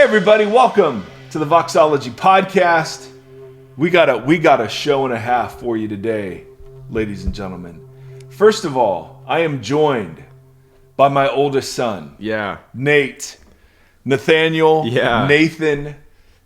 everybody, welcome to the Voxology podcast. We got a show and a half for you today, ladies and gentlemen. First of all, I am joined by my oldest son. Yeah. Nate. Nathaniel. Yeah. Nathan.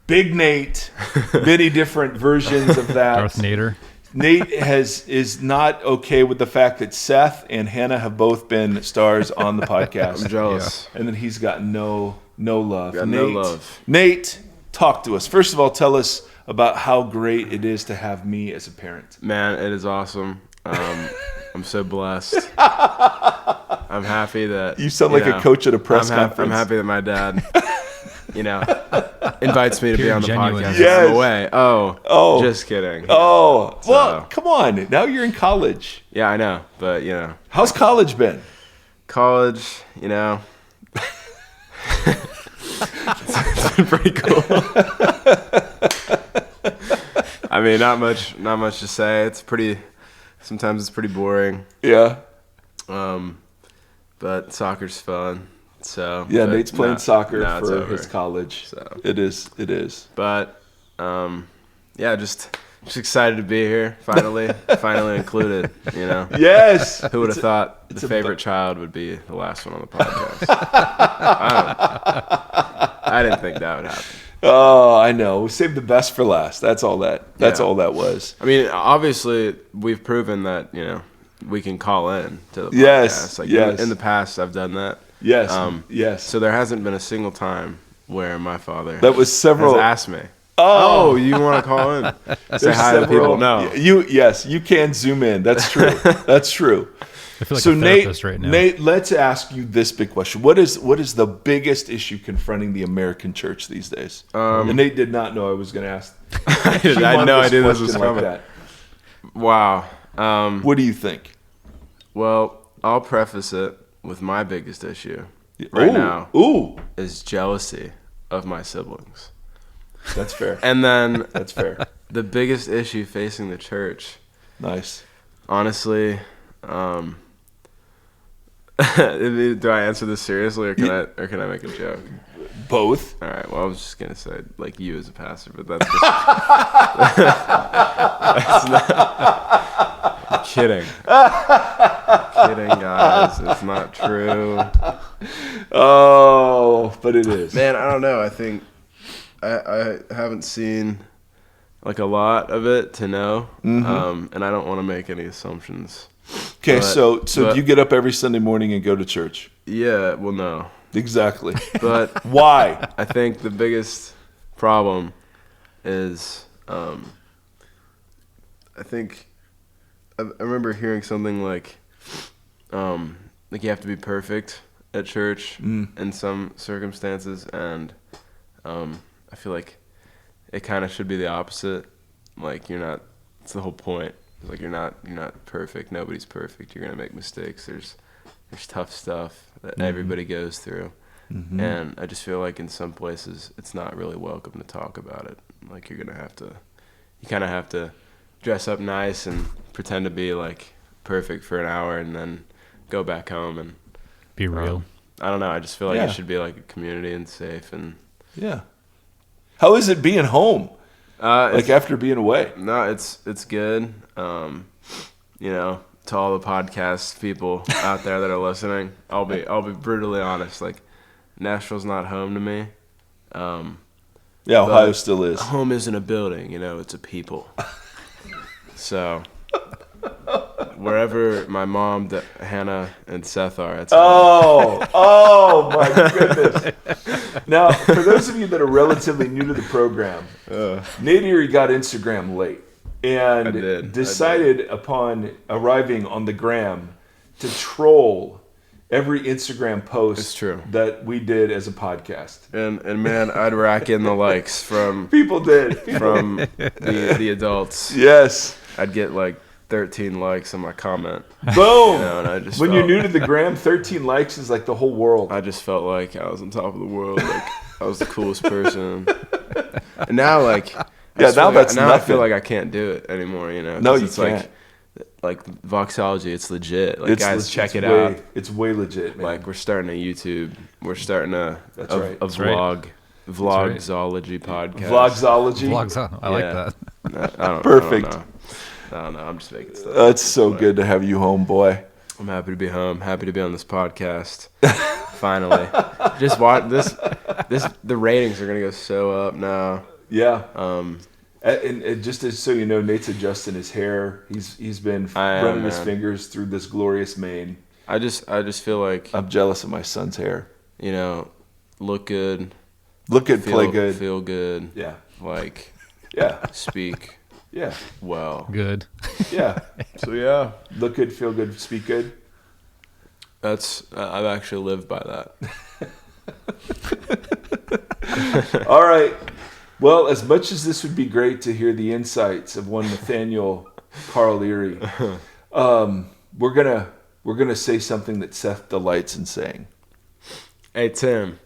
Big Nate. Many different versions of that. Darth Nader. Nate is not okay with the fact that Seth and Hannah have both been stars on the podcast. I'm jealous. And then he's got no love. Got Nate, no love. Nate, talk to us. First of all, tell us about how great it is to have me as a parent. Man, it is awesome. I'm so blessed. I'm happy that You sound like a coach at a press conference. I'm happy that my dad, invites me to be on the genuine. podcast. Yes. No way. Oh, just kidding. Oh, So- well, come on. Now you're in college. Yeah, I know, but How's college been? college, it's been pretty cool. I mean, not much to say. Sometimes it's pretty boring. Yeah. But soccer's fun. So Yeah, but Nate's playing soccer now it's for over. his college. So. It is. But yeah, just excited to be here. Finally included. Yes. Who would have thought the favorite child would be the last one on the podcast? I didn't think that would happen. Oh, I know. We saved the best for last. That's all that was. I mean, obviously, we've proven that we can call in to the podcast. Yes, yes. In the past, I've done that. Yes. Yes. So there hasn't been a single time where my father That was several. has asked me, Oh, you want to call in? Say there's hi to people? No. You can zoom in. That's true. That's true. I feel like So a therapist right now. Nate, let's ask you this big question. What is the biggest issue confronting the American church these days? And Nate did not know I was going to ask. I had no idea this was question coming. that. Wow. What do you think? Well, I'll preface it with my biggest issue right now Ooh, is jealousy of my siblings. that's fair. And then That's fair. the biggest issue facing the church, Nice. honestly, do I answer this seriously or can I make a joke? Both. All right. Well, I was just gonna say like you as a pastor, but that's just that's not. I'm kidding, guys. It's not true. Oh, but it is. Man, I don't know. I think I haven't seen like a lot of it to know, and I don't want to make any assumptions. Okay, so but- do you get up every Sunday morning and go to church? Yeah. Well, no. Exactly. But Why? I think the biggest problem is I think I remember hearing something like you have to be perfect at church in some circumstances, and I feel like it kind of should be the opposite. Like you're not. It's the whole point. It's like you're not perfect. Nobody's perfect. You're gonna make mistakes. There's tough stuff that everybody goes through. And I just feel like in some places it's not really welcome to talk about it. Like you kind of have to dress up nice and pretend to be like perfect for an hour and then go back home and Be real. I don't know. I just feel like Yeah. it should be like a community and safe and Yeah. How is it being home? Like after being away? no, it's good. To all the podcast people out there that are listening, I'll be brutally honest. Like, Nashville's not home to me. Yeah, Ohio still is. Home isn't a building, it's a people. So, wherever my mom, Hannah, and Seth are, that's Oh my goodness. Now, for those of you that are relatively new to the program, Nate Erre got Instagram late. And I did. decided upon arriving on the gram to troll every Instagram post It's true. that we did as a podcast. And man, I'd rack in the likes from People did. from the adults. Yes. I'd get like 13 likes on my comment. Boom. And I just When you're new to the gram, 13 likes is like the whole world. I just felt like I was on top of the world. Like I was the coolest person. And now Yeah, now that's I nothing. feel like I can't do it anymore. No, 'cause you it's can't. Like Voxology, it's legit. Like guys, check it way, out. It's way legit, man. Like we're starting a YouTube. We're starting a That's right. vlog. Vlogsology podcast. Vlogsology. Vlogs. I like that. Perfect. I don't know. I'm just making stuff. It's so good to have you home, boy. I'm happy to be home. Happy to be on this podcast. Finally. Just watch this. The ratings are gonna go so up now. Yeah. And just so you know, Nate's adjusting his hair. He's been running his fingers through this glorious mane. I just feel like I'm jealous of my son's hair. You know, look good. Play good. Feel good. Yeah. Speak. Yeah. Well. Good. Yeah. So yeah. Look good, feel good, speak good. I've actually lived by that. All right. Well, as much as this would be great to hear the insights of one Nathaniel Carl Erre, we're gonna say something that Seth delights in saying. Hey Tim,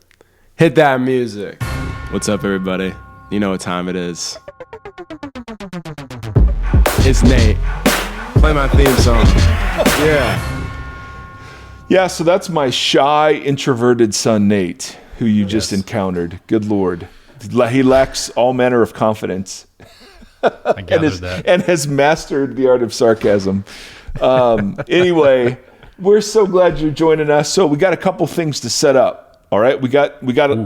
hit that music. What's up, everybody? You know what time it is. It's Nate. Play my theme song. Yeah, so that's my shy, introverted son, Nate, who you just encountered. Good Lord. He lacks all manner of confidence. I gathered that. And has mastered the art of sarcasm. Anyway, we're so glad you're joining us. So we got a couple things to set up. All right, we got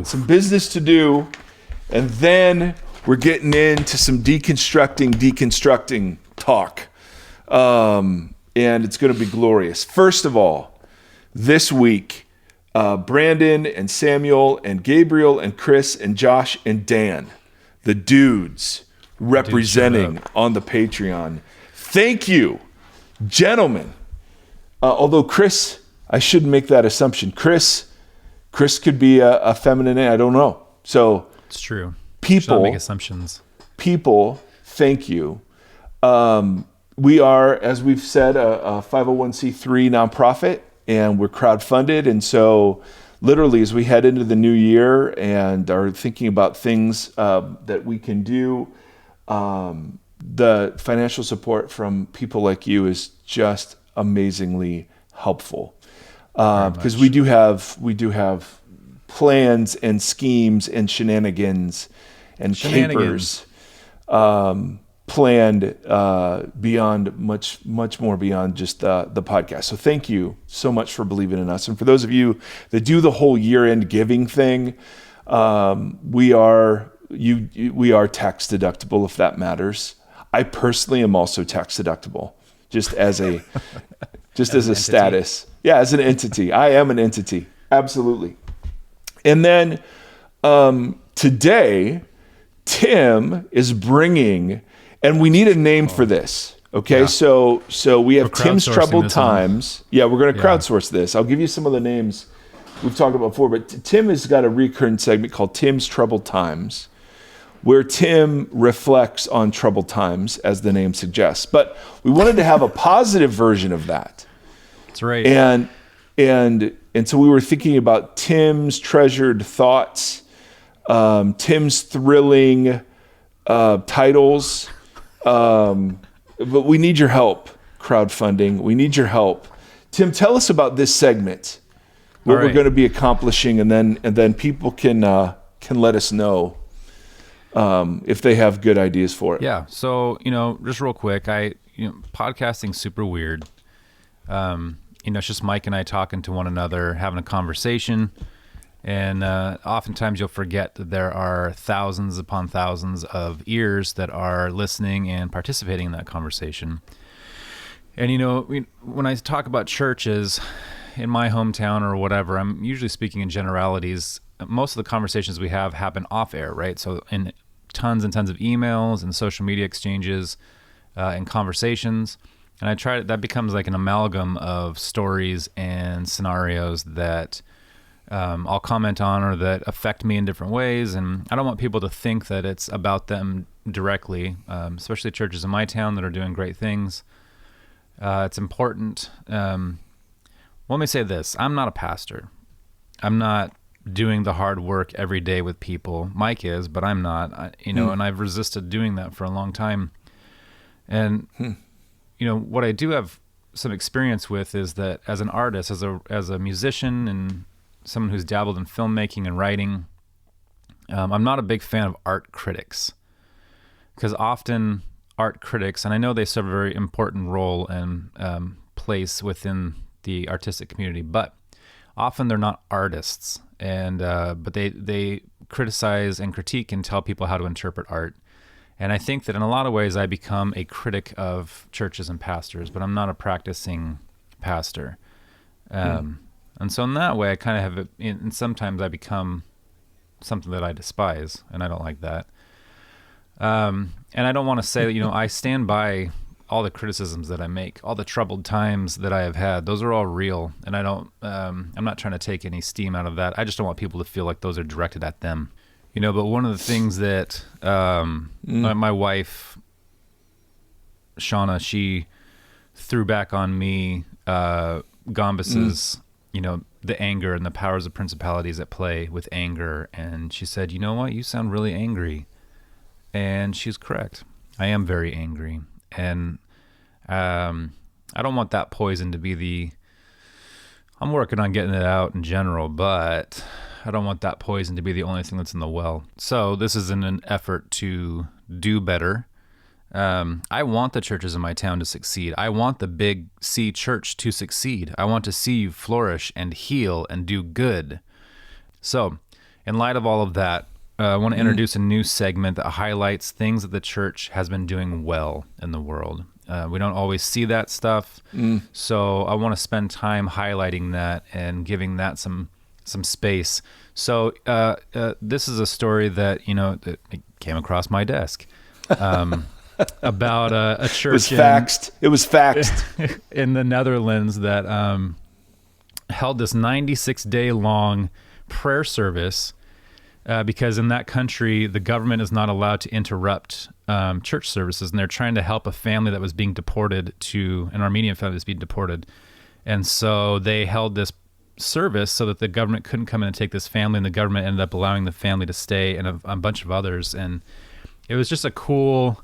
some business to do, and then we're getting into some deconstructing talk. And it's going to be glorious. First of all, this week, Brandon and Samuel and Gabriel and Chris and Josh and Dan, the dudes representing on the Patreon. Thank you, gentlemen. Although Chris, I shouldn't make that assumption. Chris could be a feminine name. I don't know. So it's true. People make assumptions. People, thank you. We are, as we've said, a 501c3 nonprofit, and we're crowdfunded. And so literally as we head into the new year and are thinking about things that we can do, the financial support from people like you is just amazingly helpful. Because we do have plans and schemes and shenanigans and capers planned beyond much more beyond just the podcast. So thank you so much for believing in us. And for those of you that do the whole year-end giving thing, we are tax deductible if that matters. I personally am also tax deductible, just as a status. Yeah, as an entity. I am an entity. Absolutely. And then today, Tim is bringing, and we need a name for this. Okay, yeah. So we have Tim's Troubled Times. Yeah, we're going to crowdsource this. I'll give you some of the names we've talked about before, but Tim has got a recurring segment called Tim's Troubled Times, where Tim reflects on troubled times, as the name suggests. But we wanted to have a positive version of that. That's right. And so we were thinking about Tim's treasured thoughts, Tim's thrilling titles. But we need your help, crowdfunding. We need your help. Tim, tell us about this segment, what we're going to be accomplishing, and then people can let us know if they have good ideas for it. Yeah. So, just real quick, podcasting's super weird. It's just Mike and I talking to one another, having a conversation. And oftentimes you'll forget that there are thousands upon thousands of ears that are listening and participating in that conversation. And, when I talk about churches in my hometown or whatever, I'm usually speaking in generalities. Most of the conversations we have happen off air, right? So in tons and tons of emails and social media exchanges and conversations. And that becomes like an amalgam of stories and scenarios that I'll comment on or that affect me in different ways. And I don't want people to think that it's about them directly, especially churches in my town that are doing great things. It's important. Let me say this. I'm not a pastor. I'm not doing the hard work every day with people. Mike is, but I'm not, and I've resisted doing that for a long time. And, what I do have some experience with is that as an artist, as a musician and someone who's dabbled in filmmaking and writing, I'm not a big fan of art critics, because often art critics, and I know they serve a very important role and place within the artistic community, but often they're not artists, and but they criticize and critique and tell people how to interpret art. And I think that in a lot of ways I become a critic of churches and pastors, but I'm not a practicing pastor. And so in that way, I kind of have, and sometimes I become something that I despise, and I don't like that. And I don't want to say that, I stand by all the criticisms that I make, all the troubled times that I have had. Those are all real, and I'm not trying to take any steam out of that. I just don't want people to feel like those are directed at them. But one of the things that my wife, Shauna, she threw back on me, Gombas's, the anger and the powers of principalities at play with anger. And she said, you know what? You sound really angry. And she's correct. I am very angry. And I don't want that poison to be I'm working on getting it out in general, but I don't want that poison to be the only thing that's in the well. So this is in an effort to do better. I want the churches in my town to succeed. I want the Big C church to succeed. I want to see you flourish and heal and do good. So in light of all of that, I want to introduce a new segment that highlights things that the church has been doing well in the world. We don't always see that stuff. So I want to spend time highlighting that and giving that some space. So this is a story that that came across my desk about a church. It was faxed in the Netherlands that held this 96-day long prayer service because in that country the government is not allowed to interrupt church services, and they're trying to help a family that was being deported an Armenian family that's being deported, and so they held this service so that the government couldn't come in and take this family, and the government ended up allowing the family to stay and a bunch of others. And it was just a cool,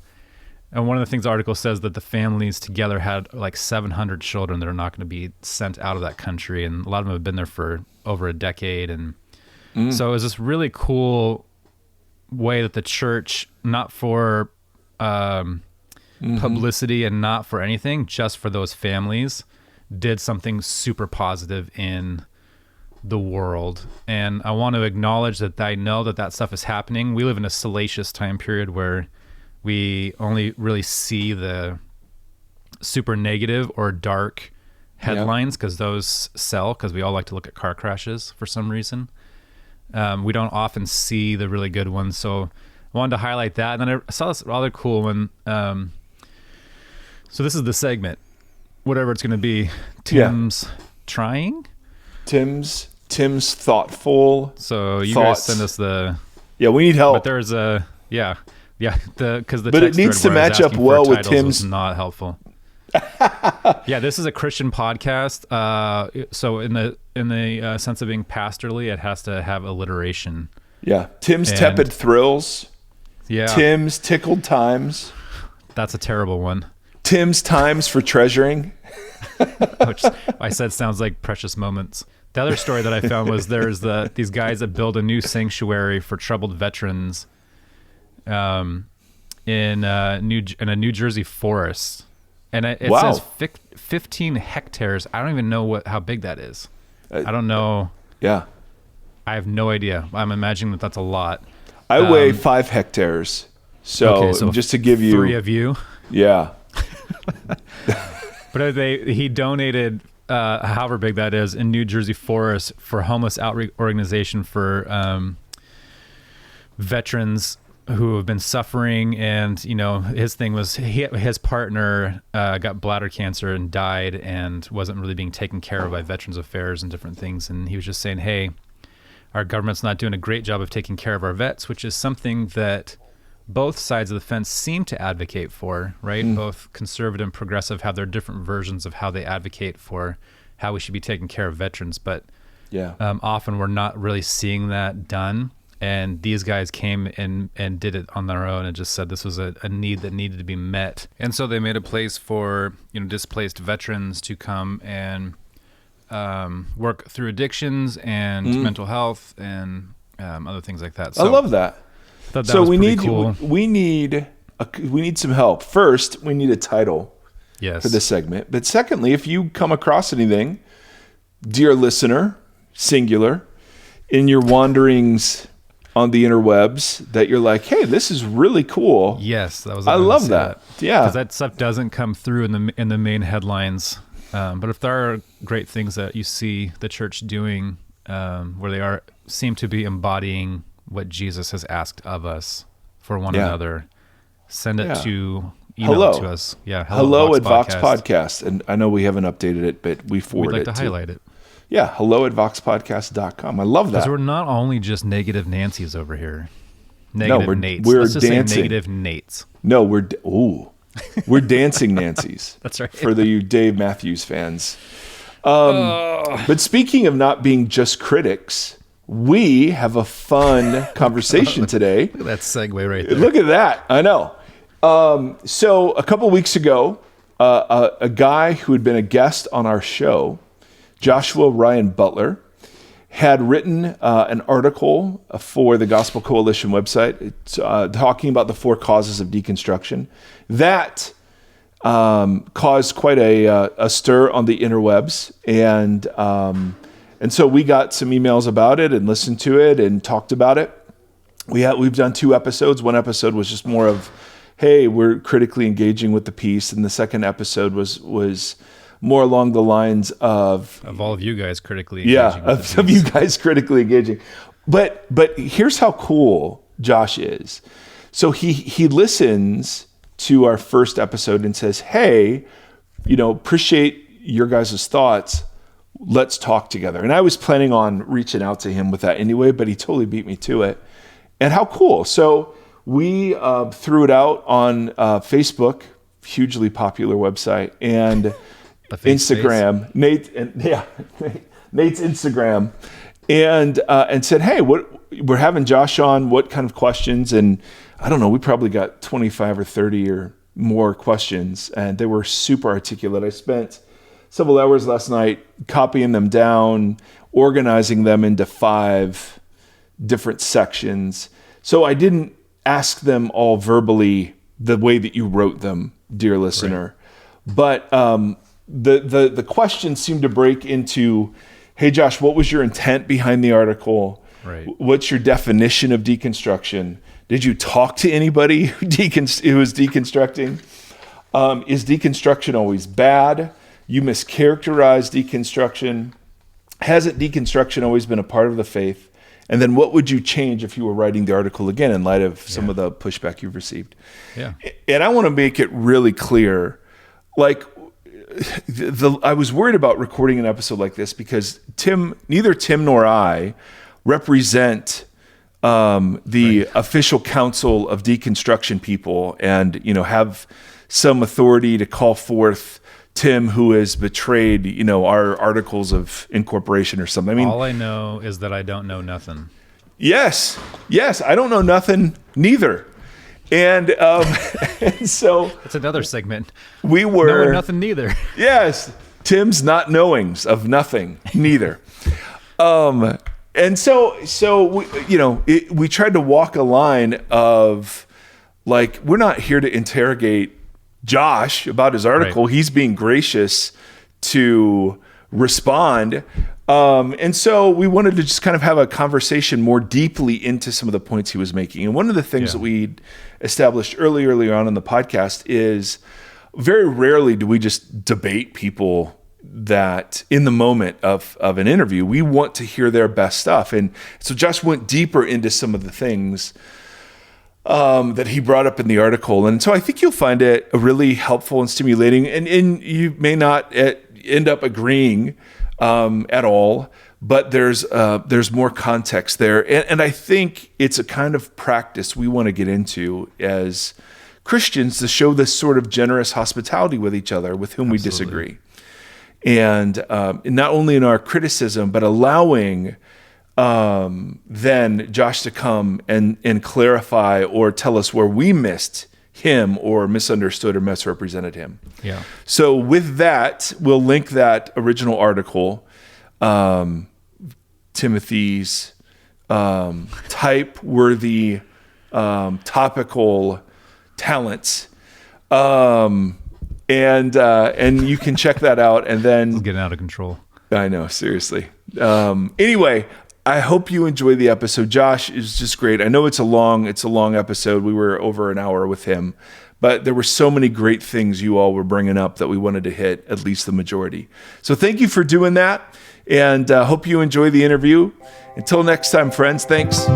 and one of the things the article says that the families together had like 700 children that are not going to be sent out of that country, and a lot of them have been there for over a decade. And so it was this really cool way that the church, not for publicity and not for anything, just for those families, did something super positive in the world. And I want to acknowledge that I know that stuff is happening. We live in a salacious time period where we only really see the super negative or dark headlines because those sell, because we all like to look at car crashes for some reason. We don't often see the really good ones. So I wanted to highlight that. And then I saw this rather cool one. So this is the segment, whatever it's going to be. Tim's trying? Tim's thoughtful. So you thoughts. guys send us we need help. But there's because the but it needs to match up well with Tim's. Not helpful. This is a Christian podcast. So in the sense of being pastorally, it has to have alliteration. Yeah, Tim's tepid thrills. Yeah, Tim's tickled times. That's a terrible one. Tim's times for treasuring. Which I said sounds like precious moments. The other story that I found was there's these guys that build a new sanctuary for troubled veterans in a New Jersey forest. And it says 15 hectares. I don't even know how big that is. I don't know. Yeah. I have no idea. I'm imagining that that's a lot. I weigh 5 hectares. So just to give you 3 of you. Yeah. But he donated however big that is in New Jersey forest for homeless outreach organization for veterans who have been suffering. And his thing was his partner got bladder cancer and died and wasn't really being taken care of by Veterans Affairs and different things. And he was just saying, hey, our government's not doing a great job of taking care of our vets, which is something that both sides of the fence seem to advocate for, right? Both conservative and progressive have their different versions of how they advocate for how we should be taking care of veterans. But often we're not really seeing that done. And these guys came and did it on their own and just said this was a need that needed to be met. And so they made a place for displaced veterans to come and work through addictions and mental health and other things like that. I love that. Thought that So was we pretty need cool. we need some help. First, we need a title Yes. for this segment. But secondly, if you come across anything, dear listener, singular, in your wanderings on the interwebs that you're like, hey, this is really cool. Yes, that was. I love that. Yeah. because that stuff doesn't come through in the main headlines. But if there are great things that you see the church doing, where they seem to be embodying what Jesus has asked of us for one Yeah. another, send it Yeah. to email Hello. it to us. Yeah, Hello at Vox Podcast. And I know we haven't updated it, but we We'd forward like it to highlight it Yeah, hello at voxpodcast.com. I love that. because we're not only just negative Nancy's over here. Negative we're- Nates. we're Let's just dancing. say negative Nates. No, we're dancing Nancy's. That's right. For the you Dave Matthews fans. But speaking of not being just critics, we have a fun conversation today. Look at that segue right there. Look at that. I know. So a couple weeks ago, a guy who had been a guest on our show, Joshua Ryan Butler, had written an article for the Gospel Coalition website. It's talking about the 4 causes of deconstruction. That caused quite a stir on the interwebs, and so we got some emails about it and listened to it and talked about it. We've done 2 episodes. One episode was just more of, hey, we're critically engaging with the piece, and the second episode was more along the lines of Of all of you guys critically engaging with the of piece. you guys critically engaging. But here's how cool Josh is. So he listens to our first episode and says, hey, appreciate your guys' thoughts. Let's talk together. And I was planning on reaching out to him with that anyway, but he totally beat me to it. And how cool. So we threw it out on Facebook, hugely popular website, and Instagram, Nate's Instagram, and said, hey, we're having Josh on, what kind of questions? And I don't know, we probably got 25 or 30 or more questions, and they were super articulate. I spent several hours last night copying them down, organizing them into 5 different sections. So I didn't ask them all verbally the way that you wrote them, dear listener. Right. But the questions seem to break into, hey, Josh, what was your intent behind the article? Right. What's your definition of deconstruction? Did you talk to anybody who was deconstructing? Is deconstruction always bad? You mischaracterize deconstruction. Hasn't deconstruction always been a part of the faith? And then what would you change if you were writing the article again in light of some of the pushback you've received? Yeah. And I want to make it really clear, like, I was worried about recording an episode like this because neither Tim nor I represent the official council of deconstruction people and, have some authority to call forth Tim, who has betrayed, our articles of incorporation or something. I mean, all I know is that I don't know nothing. Yes, I don't know nothing neither. And so it's another segment. We were knowing nothing neither. Yes, Tim's not knowings of nothing neither. And so we tried to walk a line of, like, we're not here to interrogate Josh about his article. Right. He's being gracious to respond. And so we wanted to just kind of have a conversation more deeply into some of the points he was making. And one of the things that we established early on in the podcast is very rarely do we just debate people that in the moment of an interview. We want to hear their best stuff. And so Josh went deeper into some of the things that he brought up in the article. And so I think you'll find it really helpful and stimulating. And you may not end up agreeing at all, but there's more context there. And I think it's a kind of practice we want to get into as Christians to show this sort of generous hospitality with each other with whom we disagree. And not only in our criticism, but allowing then Josh to come and clarify or tell us where we missed him or misunderstood or misrepresented him. Yeah. So with that, we'll link that original article, Timothy's type-worthy topical talents. And you can check that out. And then It's getting out of control. I know, seriously. Anyway, I hope you enjoy the episode. Josh is just great. I know it's a long episode. We were over an hour with him, but there were so many great things you all were bringing up that we wanted to hit at least the majority. So thank you for doing that, and hope you enjoy the interview. Until next time, friends, thanks.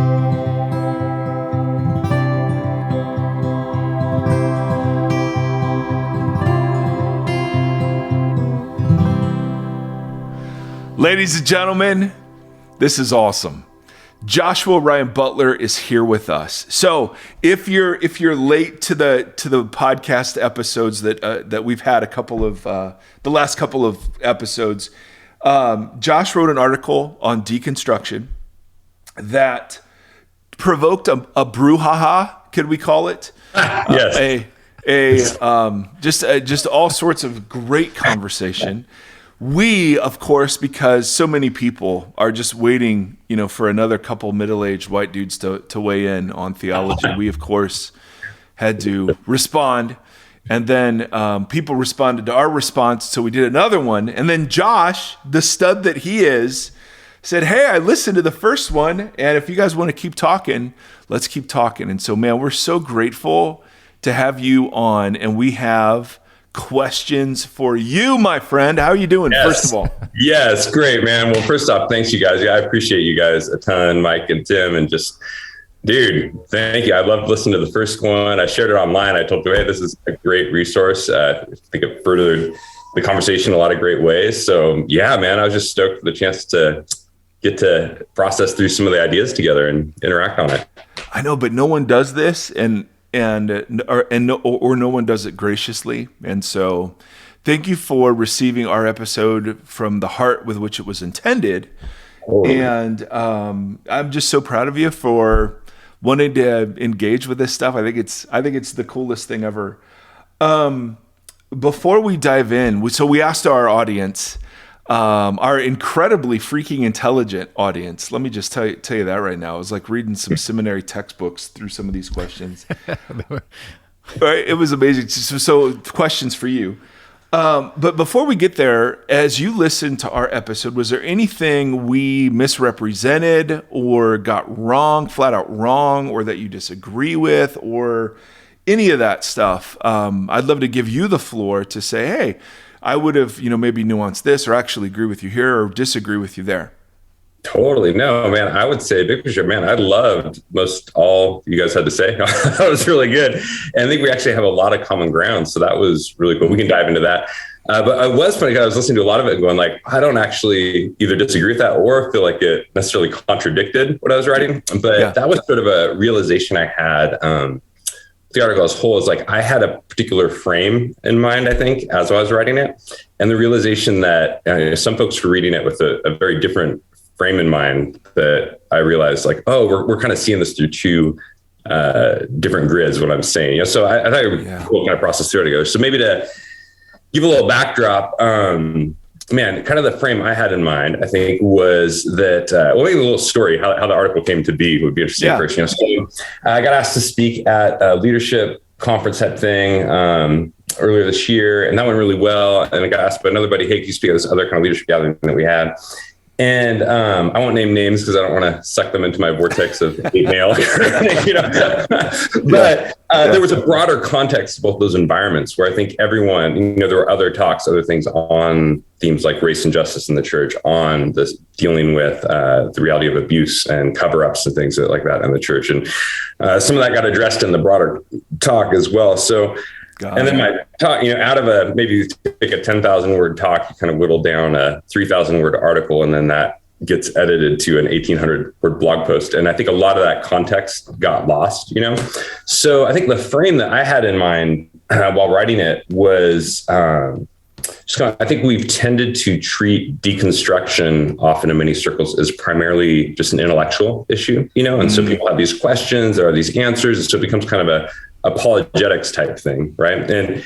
Ladies and gentlemen, this is awesome. Joshua Ryan Butler is here with us. So if you're late to the podcast episodes that we've had, the last couple of episodes, Josh wrote an article on deconstruction that provoked a brouhaha, could we call it? Yes. Just all sorts of great conversation. We, of course, because so many people are just waiting, for another couple middle-aged white dudes to weigh in on theology, we, of course, had to respond. And then people responded to our response, so we did another one. And then Josh, the stud that he is, said, hey, I listened to the first one, and if you guys want to keep talking, let's keep talking. And so, man, we're so grateful to have you on, and we have questions for you, my friend. How are you doing, first of all? Yes, great, man. Well, first off, thanks you guys. Yeah, I appreciate you guys a ton, Mike and Tim, and just, dude, thank you. I loved listening to the first one. I shared it online. I told you, hey, this is a great resource. I think it furthered the conversation in a lot of great ways. So yeah, man, I was just stoked for the chance to get to process through some of the ideas together and interact on it. I know, but no one does this, and no one does it graciously. And so thank you for receiving our episode from the heart with which it was intended. Oh. And I'm just so proud of you for wanting to engage with this stuff. I think it's the coolest thing ever. Before we dive in, we asked our audience, our incredibly freaking intelligent audience. Let me just tell you that right now. I was like reading some seminary textbooks through some of these questions. Right, it was amazing. So questions for you. But before we get there, as you listened to our episode, was there anything we misrepresented or got wrong, flat out wrong, or that you disagree with, or any of that stuff? I'd love to give you the floor to say, hey, I would have, maybe nuanced this, or actually agree with you here, or disagree with you there. Totally. No, man, I would say big picture, man, I loved most all you guys had to say. That was really good. And I think we actually have a lot of common ground. So that was really cool. We can dive into that. But it was funny because I was listening to a lot of it and going like, I don't actually either disagree with that or feel like it necessarily contradicted what I was writing. But That was sort of a realization I had. The article as a whole is like, I had a particular frame in mind, I think, as I was writing it. And the realization that some folks were reading it with a very different frame in mind, that I realized like, oh, we're kind of seeing this through two different grids, what I'm saying. So I thought it would be cool kind of process through it together. So maybe to give a little backdrop, man, kind of the frame I had in mind, I think, was that, maybe a little story, how the article came to be would be interesting first. So I got asked to speak at a leadership conference type thing earlier this year, and that went really well. And I got asked by another buddy, hey, can you speak at this other kind of leadership gathering that we had? And I won't name names because I don't want to suck them into my vortex of hate mail. But there was a broader context to both those environments where I think everyone, there were other talks, other things on themes like race and justice in the church, on this dealing with the reality of abuse and cover-ups and things like that in the church. And some of that got addressed in the broader talk as well. So and then my talk, out of maybe take a 10,000 word talk, you kind of whittle down a 3,000 word article, and then that gets edited to an 1,800 word blog post. And I think a lot of that context got lost, So I think the frame that I had in mind while writing it was I think we've tended to treat deconstruction often in many circles as primarily just an intellectual issue, and so people have these questions, there are these answers, and so it becomes kind of a apologetics type thing, right? And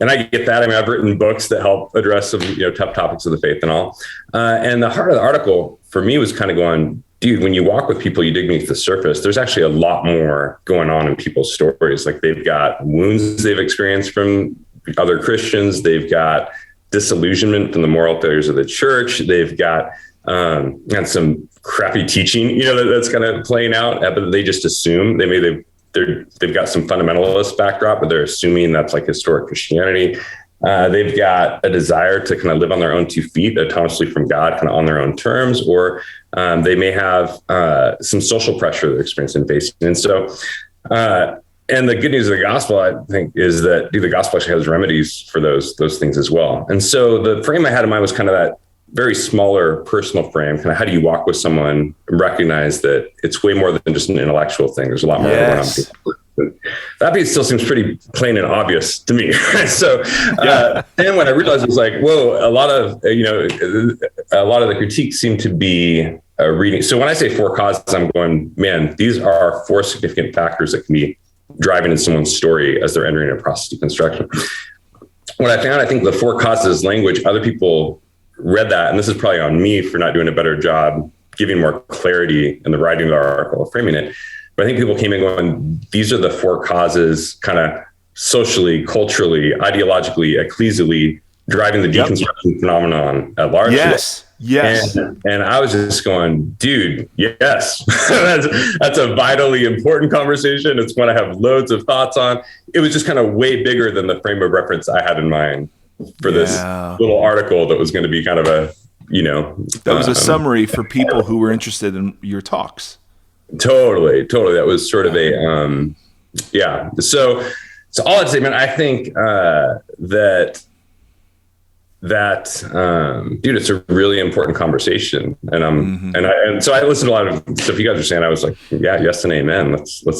I get that. I mean, I've written books that help address some tough topics of the faith and all. And the heart of the article for me was kind of going, dude, when you walk with people, you dig beneath the surface, there's actually a lot more going on in people's stories. Like they've got wounds they've experienced from other Christians. They've got disillusionment from the moral failures of the church. They've got and some crappy teaching, that's kind of playing out, but they just assume they've got some fundamentalist backdrop, but they're assuming that's like historic Christianity. They've got a desire to kind of live on their own 2 feet, autonomously from God, kind of on their own terms, or they may have some social pressure they're experiencing and facing. And so, and the good news of the gospel, I think, is that the gospel actually has remedies for those things as well. And so the frame I had in mind was kind of that very smaller personal frame, kind of how do you walk with someone and recognize that it's way more than just an intellectual thing. There's a lot more going on. That piece still seems pretty plain and obvious to me. So then when I realized, it was like, whoa, a lot of the critiques seem to be reading. So when I say 4 causes, I'm going, man, these are 4 significant factors that can be driving in someone's story as they're entering a process of deconstruction. What I found, I think the 4 causes language, other people read that, and this is probably on me for not doing a better job giving more clarity in the writing of our article, framing it. But I think people came in going, these are the 4 causes, kind of socially, culturally, ideologically, ecclesially, driving the deconstruction phenomenon at large. Yes. And I was just going, dude, yes, that's a vitally important conversation. It's one I have loads of thoughts on. It was just kind of way bigger than the frame of reference I had in mind for this little article that was going to be kind of a, that was a summary for people who were interested in your talks. Totally. That was sort of a, So all I'd say, man, I think dude, it's a really important conversation. And and so I listened to a lot of stuff you guys are saying. I was like, yeah, yes and amen. Let's dig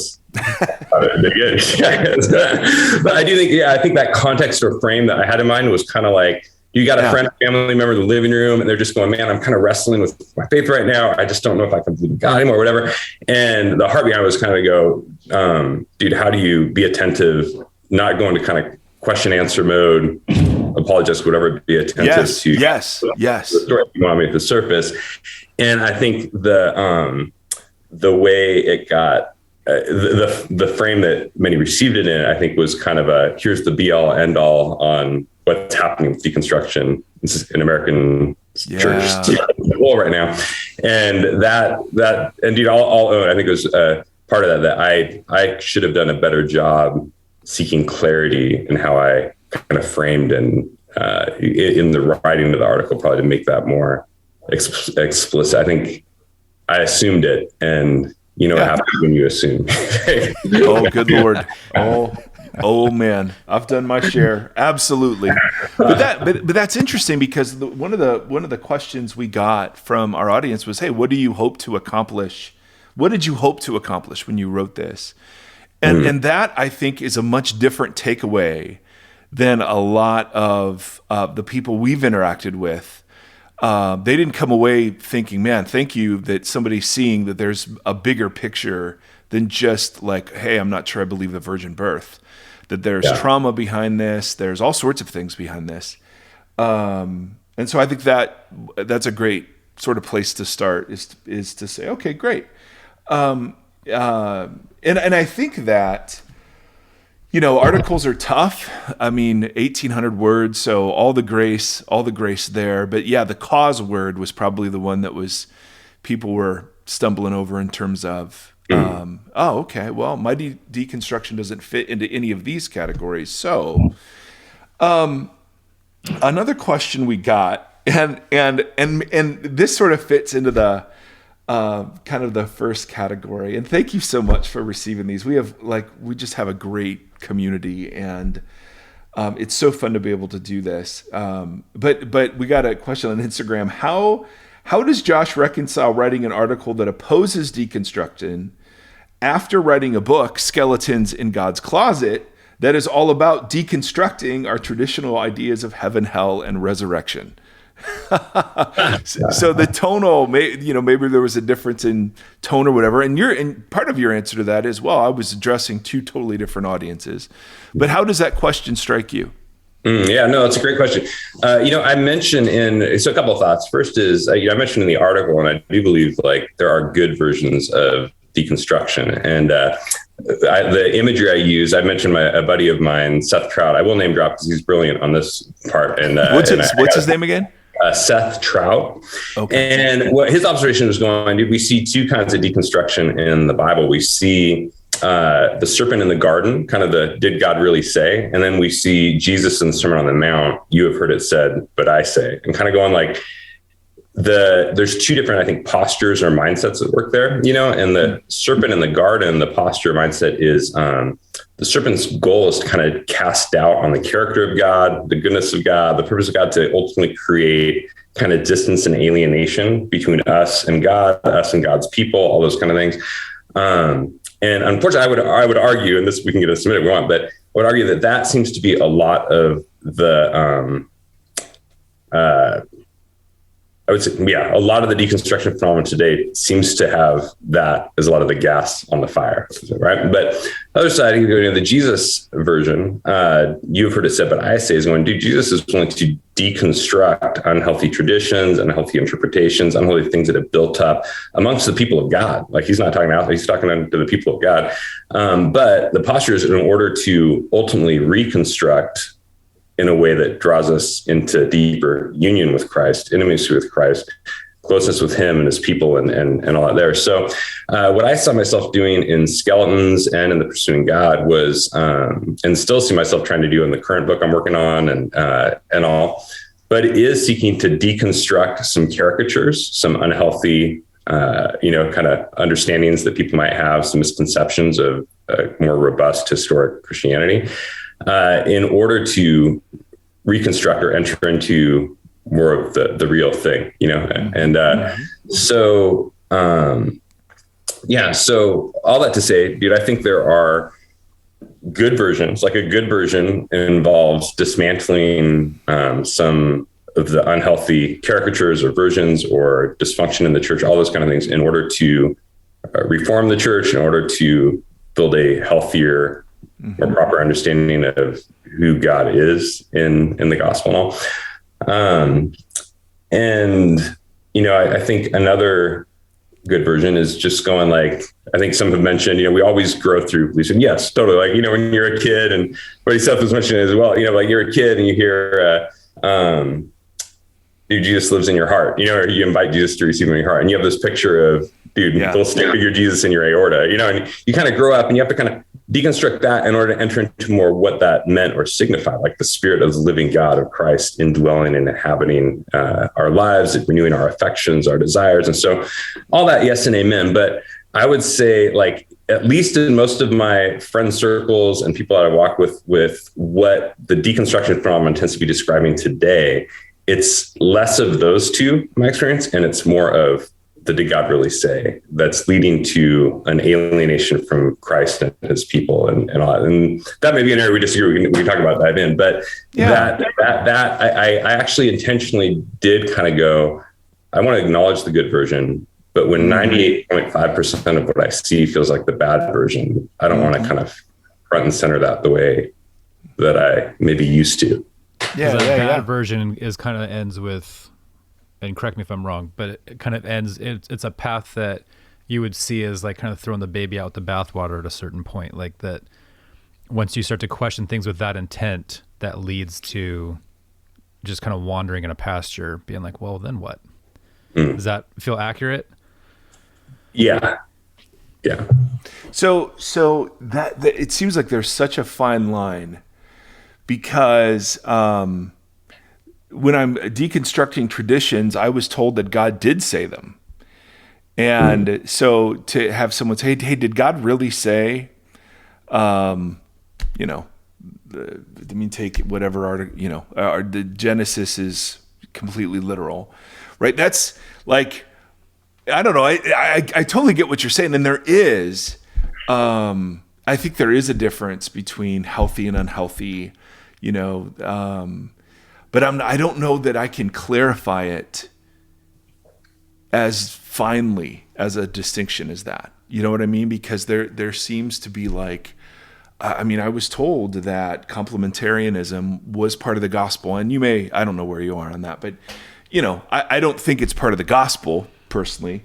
in. But I do think, I think that context or frame that I had in mind was kind of like, you got a friend or family member in the living room and they're just going, man, I'm kind of wrestling with my faith right now. I just don't know if I can believe in God anymore or whatever. And the heart behind it was kind of go, dude, how do you be attentive, not going to kind of question answer mode, apologize, whatever, be attentive to the story you want me at the surface. And I think the way it got the frame that many received it in, I think, was kind of here's the be all end all on what's happening with deconstruction in American church right now. And that indeed, I'll own, I think it was part of that I should have done a better job seeking clarity in how I kind of framed and in the writing of the article, probably to make that more explicit. I think I assumed it, and what happens when you assume. Oh, good Lord. Oh man, I've done my share. Absolutely. But that's interesting, because one of the questions we got from our audience was, hey, what do you hope to accomplish? What did you hope to accomplish when you wrote this? And that, I think, is a much different takeaway than a lot of the people we've interacted with. They didn't come away thinking, man, thank you that somebody's seeing that there's a bigger picture than just like, hey, I'm not sure I believe the virgin birth, that there's trauma behind this. There's all sorts of things behind this. And so I think that's a great sort of place to start, is to say, okay, great. And I think that, articles are tough. I mean, 1,800 words, so all the grace there. But yeah, the cause word was probably the one that people were stumbling over in terms of, okay, well, my deconstruction doesn't fit into any of these categories. So, another question we got, and this sort of fits into the kind of the first category. And thank you so much for receiving these. We just have a great community, and it's so fun to be able to do this. But we got a question on Instagram. How does Josh reconcile writing an article that opposes deconstruction after writing a book, Skeletons in God's Closet, that is all about deconstructing our traditional ideas of heaven, hell, and resurrection? So the tonal, maybe there was a difference in tone or whatever. And part of your answer to that is, well, I was addressing 2 totally different audiences. But how does that question strike you? Yeah, no, that's a great question. I mentioned so a couple of thoughts. First is, I mentioned in the article, and I do believe like there are good versions of deconstruction. And the imagery I use, I mentioned a buddy of mine, Seth Trout. I will name drop because he's brilliant on this part. And What's his name again? Seth Trout. Okay. And what his observation was going, we see two kinds of deconstruction in the Bible. We see the serpent in the garden, kind of did God really say? And then we see Jesus in the Sermon on the Mount, you have heard it said, but I say, and kind of going like there's two different, I think, postures or mindsets at work there, and the serpent in the garden, the posture mindset is the serpent's goal is to kind of cast doubt on the character of God, the goodness of God, the purpose of God, to ultimately create kind of distance and alienation between us and God, us and God's people, all those kind of things. And unfortunately, I would argue, and this we can get into a minute if we want, but I would argue that seems to be a lot of the, I would say, a lot of the deconstruction phenomenon today seems to have that as a lot of the gas on the fire, right? But the other side, the Jesus version, you've heard it said, but I say is going, Jesus is willing to deconstruct unhealthy traditions, unhealthy interpretations, unhealthy things that have built up amongst the people of God. Like he's not talking out, he's talking to the people of God. But the posture is in order to ultimately reconstruct in a way that draws us into deeper union with Christ, intimacy with Christ, closeness with him and his people and all that there. So what I saw myself doing in Skeletons and in the Pursuing God was, and still see myself trying to do in the current book I'm working on and all, but it is seeking to deconstruct some caricatures, some unhealthy, kind of understandings that people might have, some misconceptions of more robust historic Christianity, in order to reconstruct or enter into more of the real thing, and so all that to say, dude, I think there are good versions. Like a good version involves dismantling some of the unhealthy caricatures or versions or dysfunction in the church, all those kind of things, in order to reform the church, in order to build a healthier, more proper understanding of who God is in the gospel and all. I think another good version is just going like, I think some have mentioned, we always grow through beliefs. Yes, totally. Like, when you're a kid, and what Seth was mentioning as well, like you're a kid and you hear, Jesus lives in your heart, or you invite Jesus to receive in your heart. And you have this picture of, little stick figure Jesus in your aorta, and you kind of grow up and you have to kind of deconstruct that in order to enter into more what that meant or signified, like the spirit of the living God of Christ indwelling and inhabiting our lives, renewing our affections, our desires. And so all that, yes and amen. But I would say, like, at least in most of my friend circles and people that I walk with what the deconstruction phenomenon tends to be describing today, it's less of those two, in my experience, and it's more of the did God really say, that's leading to an alienation from Christ and his people and all that. And that may be an area we disagree. We can talk about that in, but I actually intentionally did kind of go, I want to acknowledge the good version, but when 98.5% of what I see feels like the bad version, I don't want to kind of front and center that the way that I maybe used to. The bad version is kind of ends with, and correct me if I'm wrong, but it kind of ends, it's a path that you would see as like kind of throwing the baby out the bathwater at a certain point. Like that once you start to question things with that intent, that leads to just kind of wandering in a pasture, being like, well, then what? Does that feel accurate? Yeah. Yeah. So that it seems like there's such a fine line, because when I'm deconstructing traditions, I was told that God did say them. And so to have someone say, hey, did God really say, take whatever article, the Genesis is completely literal, right? That's like, I don't know. I totally get what you're saying. And there is, I think there is a difference between healthy and unhealthy, but I don't know that I can clarify it as finely as a distinction as that. You know what I mean? Because there seems to be like I mean, I was told that complementarianism was part of the gospel, and I don't know where you are on that, but I don't think it's part of the gospel personally.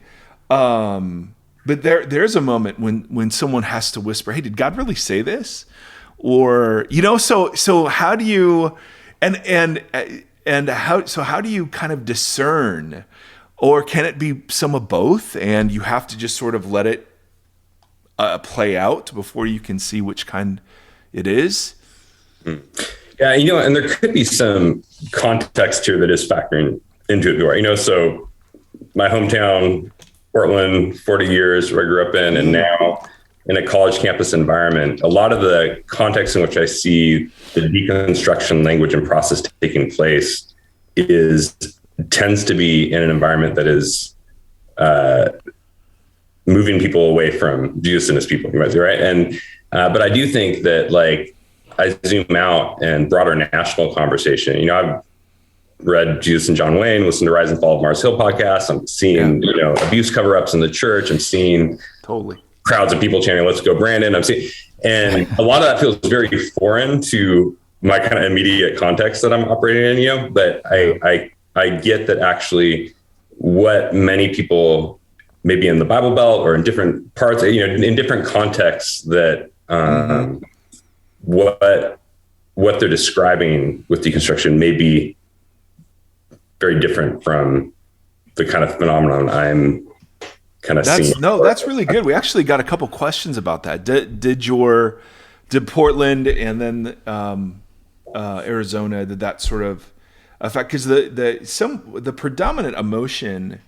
But there's a moment when someone has to whisper, "Hey, did God really say this?" Or so how do you how do you kind of discern, or can it be some of both, and you have to just sort of let it play out before you can see which kind it is? Yeah, and there could be some context here that is factoring into it. So my hometown, Portland, 40 years where I grew up in, and now in a college campus environment, a lot of the context in which I see the deconstruction language and process taking place tends to be in an environment that is moving people away from Jesus and his people, you might say, right? And but I do think that, like, I zoom out and broader national conversation. I've read Jesus and John Wayne, listened to Rise and Fall of Mars Hill podcast. I'm seeing abuse cover-ups in the church. I'm seeing totally crowds of people chanting, "Let's go, Brandon." And a lot of that feels very foreign to my kind of immediate context that I'm operating in. But I get that actually what many people, maybe in the Bible Belt or in different parts, in different contexts, that what they're describing with deconstruction may be very different from the kind of phenomenon I'm kind of seeing. No, that's really good. We actually got a couple questions about that. Did Portland and then Arizona, did that sort of affect? Because the predominant emotion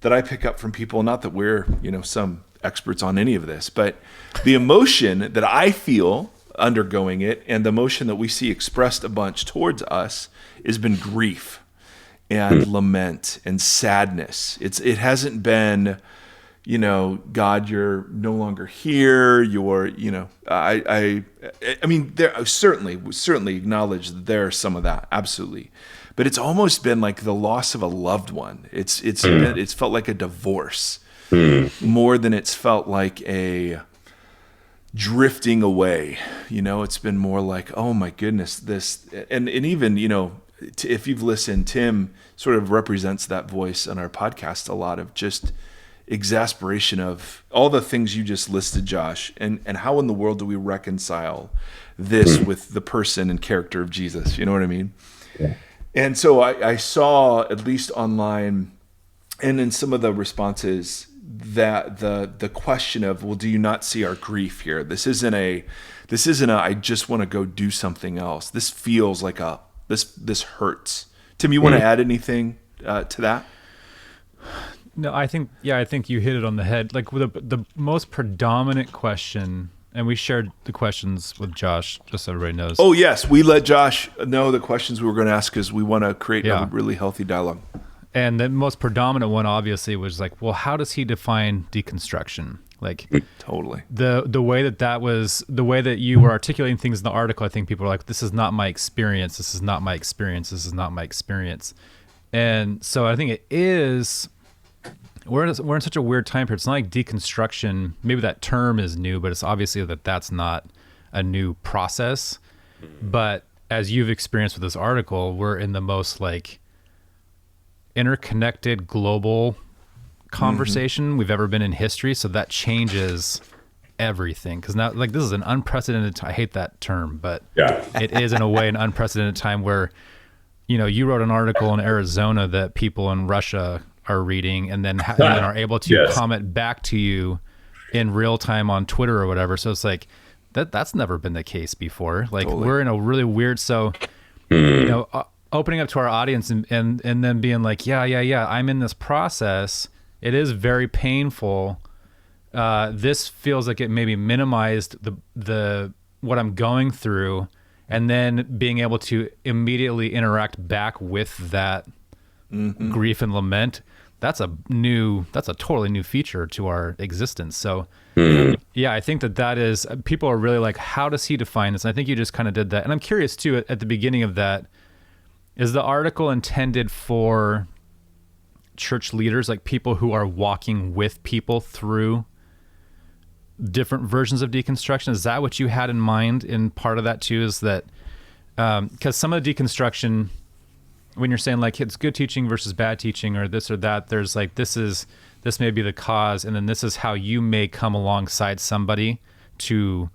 that I pick up from people, not that we're some experts on any of this, but the emotion that I feel undergoing it, and the emotion that we see expressed a bunch towards us, has been grief and lament and sadness. It hasn't been, God, you're no longer here. You're, I mean, there certainly acknowledge that there's some of that, absolutely, but it's almost been like the loss of a loved one. It's felt like a divorce more than it's felt like a drifting away. It's been more like, oh my goodness, this, and even if you've listened, Tim sort of represents that voice on our podcast a lot, of just exasperation of all the things you just listed, Josh, and how in the world do we reconcile this with the person and character of Jesus? You know what I mean? Yeah. And so I saw, at least online and in some of the responses, that the question of, well, do you not see our grief here? This isn't a I just want to go do something else. This feels like this hurts. Tim, you want to add anything to that? No, I think you hit it on the head. Like, the most predominant question, and we shared the questions with Josh, just so everybody knows. Oh yes, we let Josh know the questions we were going to ask because we want to create a really healthy dialogue. And the most predominant one, obviously, was like, well, how does he define deconstruction? Like, totally. The way that you were articulating things in the article, I think people are like, this is not my experience. This is not my experience. This is not my experience. And so I think it is. We're in such a weird time period. It's not like deconstruction. Maybe that term is new, but it's obviously that's not a new process. But as you've experienced with this article, we're in the most like interconnected global conversation we've ever been in history. So that changes everything. Because now, like, this is an unprecedented time. I hate that term, but it is in a way an unprecedented time where, you wrote an article in Arizona that people in Russia are reading and then are able to comment back to you in real time on Twitter or whatever. So it's like that's never been the case before. Like, totally. We're in a really weird, opening up to our audience and then being like, yeah, I'm in this process. It is very painful. This feels like it maybe minimized the what I'm going through, and then being able to immediately interact back with that grief and lament. That's a totally new feature to our existence. So I think that is, people are really like, how does he define this? And I think you just kind of did that. And I'm curious too, at the beginning of that, is the article intended for church leaders, like people who are walking with people through different versions of deconstruction. Is that what you had in mind in part of that too? Is that, because some of the deconstruction, when you're saying like it's good teaching versus bad teaching or this or that, there's like, this may be the cause. And then this is how you may come alongside somebody to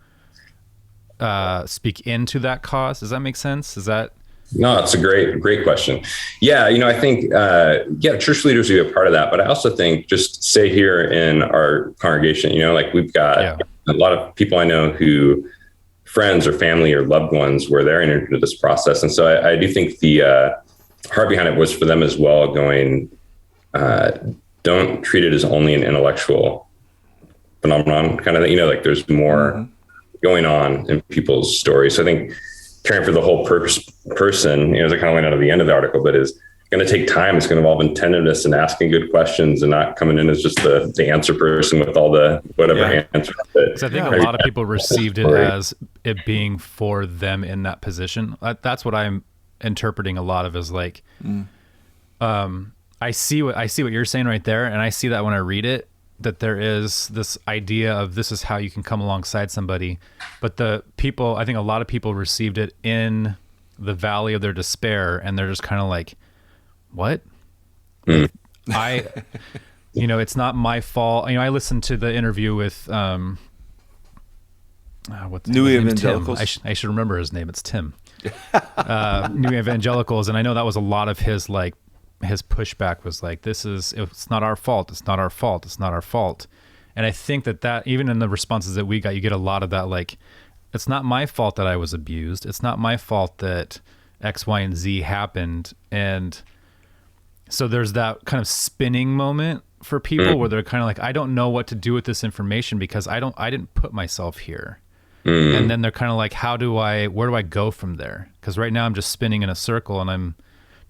speak into that cause. Does that make sense? Is that? No, it's a great question. Yeah. I think, church leaders will be a part of that, but I also think just say here in our congregation, like we've got a lot of people I know who friends or family or loved ones where they're entered into this process. And so I do think the heart behind it was for them as well, going, don't treat it as only an intellectual phenomenon kind of thing, like there's more going on in people's stories. So I think caring for the whole person, as I kind of went out of the end of the article, but is going to take time. It's going to involve attentiveness and asking good questions and not coming in as just the answer person with all the whatever answer. Because I think a lot of people received it as it being for them in that position. That's what I'm interpreting a lot of as like, I see what you're saying right there. And I see that when I read it, that there is this idea of this is how you can come alongside somebody. But I think a lot of people received it in the valley of their despair, and they're just kind of like, what? It's not my fault. I listened to the interview with, New Evangelicals. I should remember his name. It's Tim. New Evangelicals. And I know that was a lot of his pushback was like, it's not our fault. It's not our fault. It's not our fault. And I think that even in the responses that we got, you get a lot of that, like, it's not my fault that I was abused. It's not my fault that X, Y, and Z happened. And so there's that kind of spinning moment for people where they're kind of like, I don't know what to do with this information because I didn't put myself here. And then they're kind of like, where do I go from there? Because right now I'm just spinning in a circle and I'm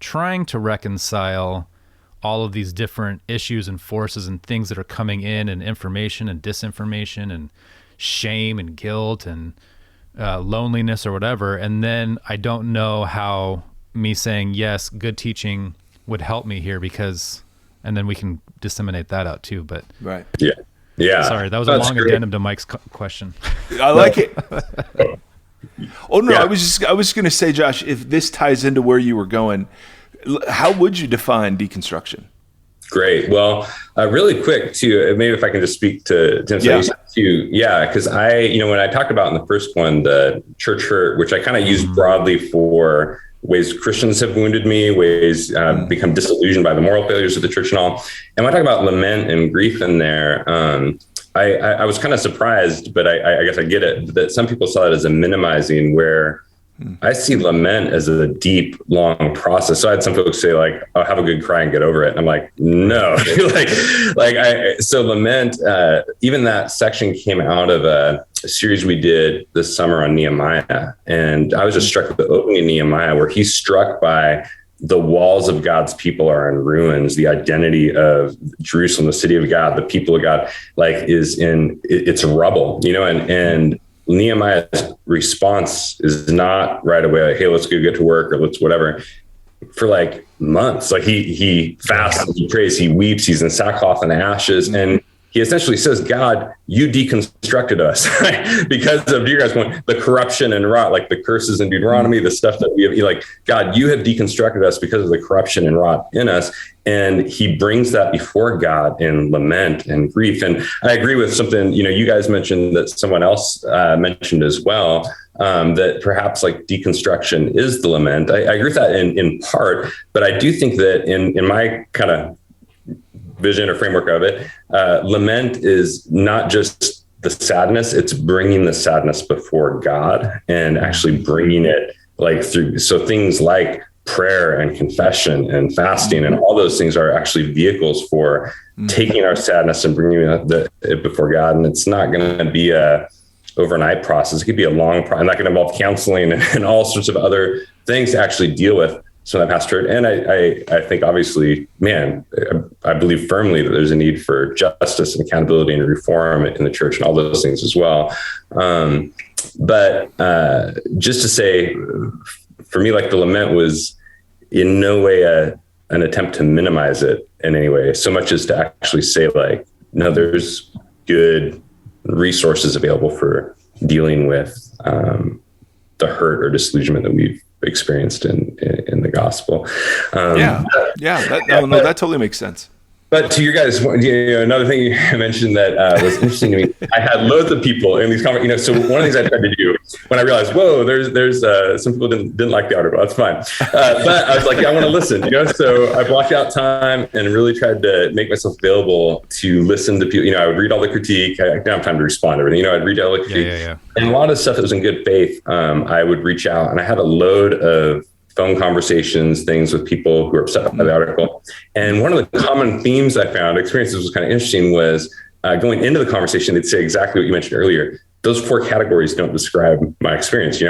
trying to reconcile all of these different issues and forces and things that are coming in, and information and disinformation and shame and guilt and loneliness or whatever. And then I don't know how me saying, yes, good teaching would help me here, and then we can disseminate that out too. But right. Yeah. Sorry, that was a long addendum to Mike's question. I like it. Oh no, I was going to say, Josh, if this ties into where you were going, how would you define deconstruction? Great. Well, really quick too, maybe if I can just speak to Tim, because when I talked about in the first one, the church hurt, which I kind of used broadly for ways Christians have wounded me, ways become disillusioned by the moral failures of the church and all. And when I talk about lament and grief in there, I was kind of surprised, but I guess I get it, that some people saw it as a minimizing, where I see lament as a deep, long process. So I had some folks say like, "Oh, have a good cry and get over it." And I'm like, no, so lament, even that section came out of a series we did this summer on Nehemiah. And I was just struck with the opening of Nehemiah, where he's struck by the walls of God's people are in ruins. The identity of Jerusalem, the city of God, the people of God, it's rubble, and Nehemiah's response is not right away, like, hey, let's go get to work or let's whatever. For like months, like he fasts, he prays, he weeps, he's in sackcloth and ashes. And he essentially says, God, you deconstructed us because of your guys' point, the corruption and rot, like the curses in Deuteronomy, the stuff that we have, like, God, you have deconstructed us because of the corruption and rot in us. And he brings that before God in lament and grief. And I agree with something, you guys mentioned that someone else mentioned as well, that perhaps like deconstruction is the lament. I agree with that in part, but I do think that in my kind of vision or framework of it, lament is not just the sadness, it's bringing the sadness before God and actually bringing it like through. So things like prayer and confession and fasting and all those things are actually vehicles for taking our sadness and bringing it before God. And it's not going to be a overnight process. It could be a long process, and that can involve counseling and all sorts of other things to actually deal with some of that past hurt. And I think obviously, I believe firmly that there's a need for justice and accountability and reform in the church and all those things as well. But just to say, for me, like the lament was in no way an attempt to minimize it in any way, so much as to actually say like, no, there's good resources available for dealing with the hurt or disillusionment that we've experienced in the gospel. That totally makes sense. But to your guys, another thing you mentioned that was interesting to me, I had loads of people in these conversations. So one of the things I tried to do when I realized, whoa, there's some people didn't like the article. That's fine. But I was like, I want to listen. So I blocked out time and really tried to make myself available to listen to people. I would read all the critique. I didn't have time to respond to everything. I'd read all the critique. And a lot of stuff that was in good faith. I would reach out, and I had a load of phone conversations, things with people who were upset by the article. And one of the common themes I found, experiences was kind of interesting, was going into the conversation, they'd say exactly what you mentioned earlier. Those 4 categories don't describe my experience,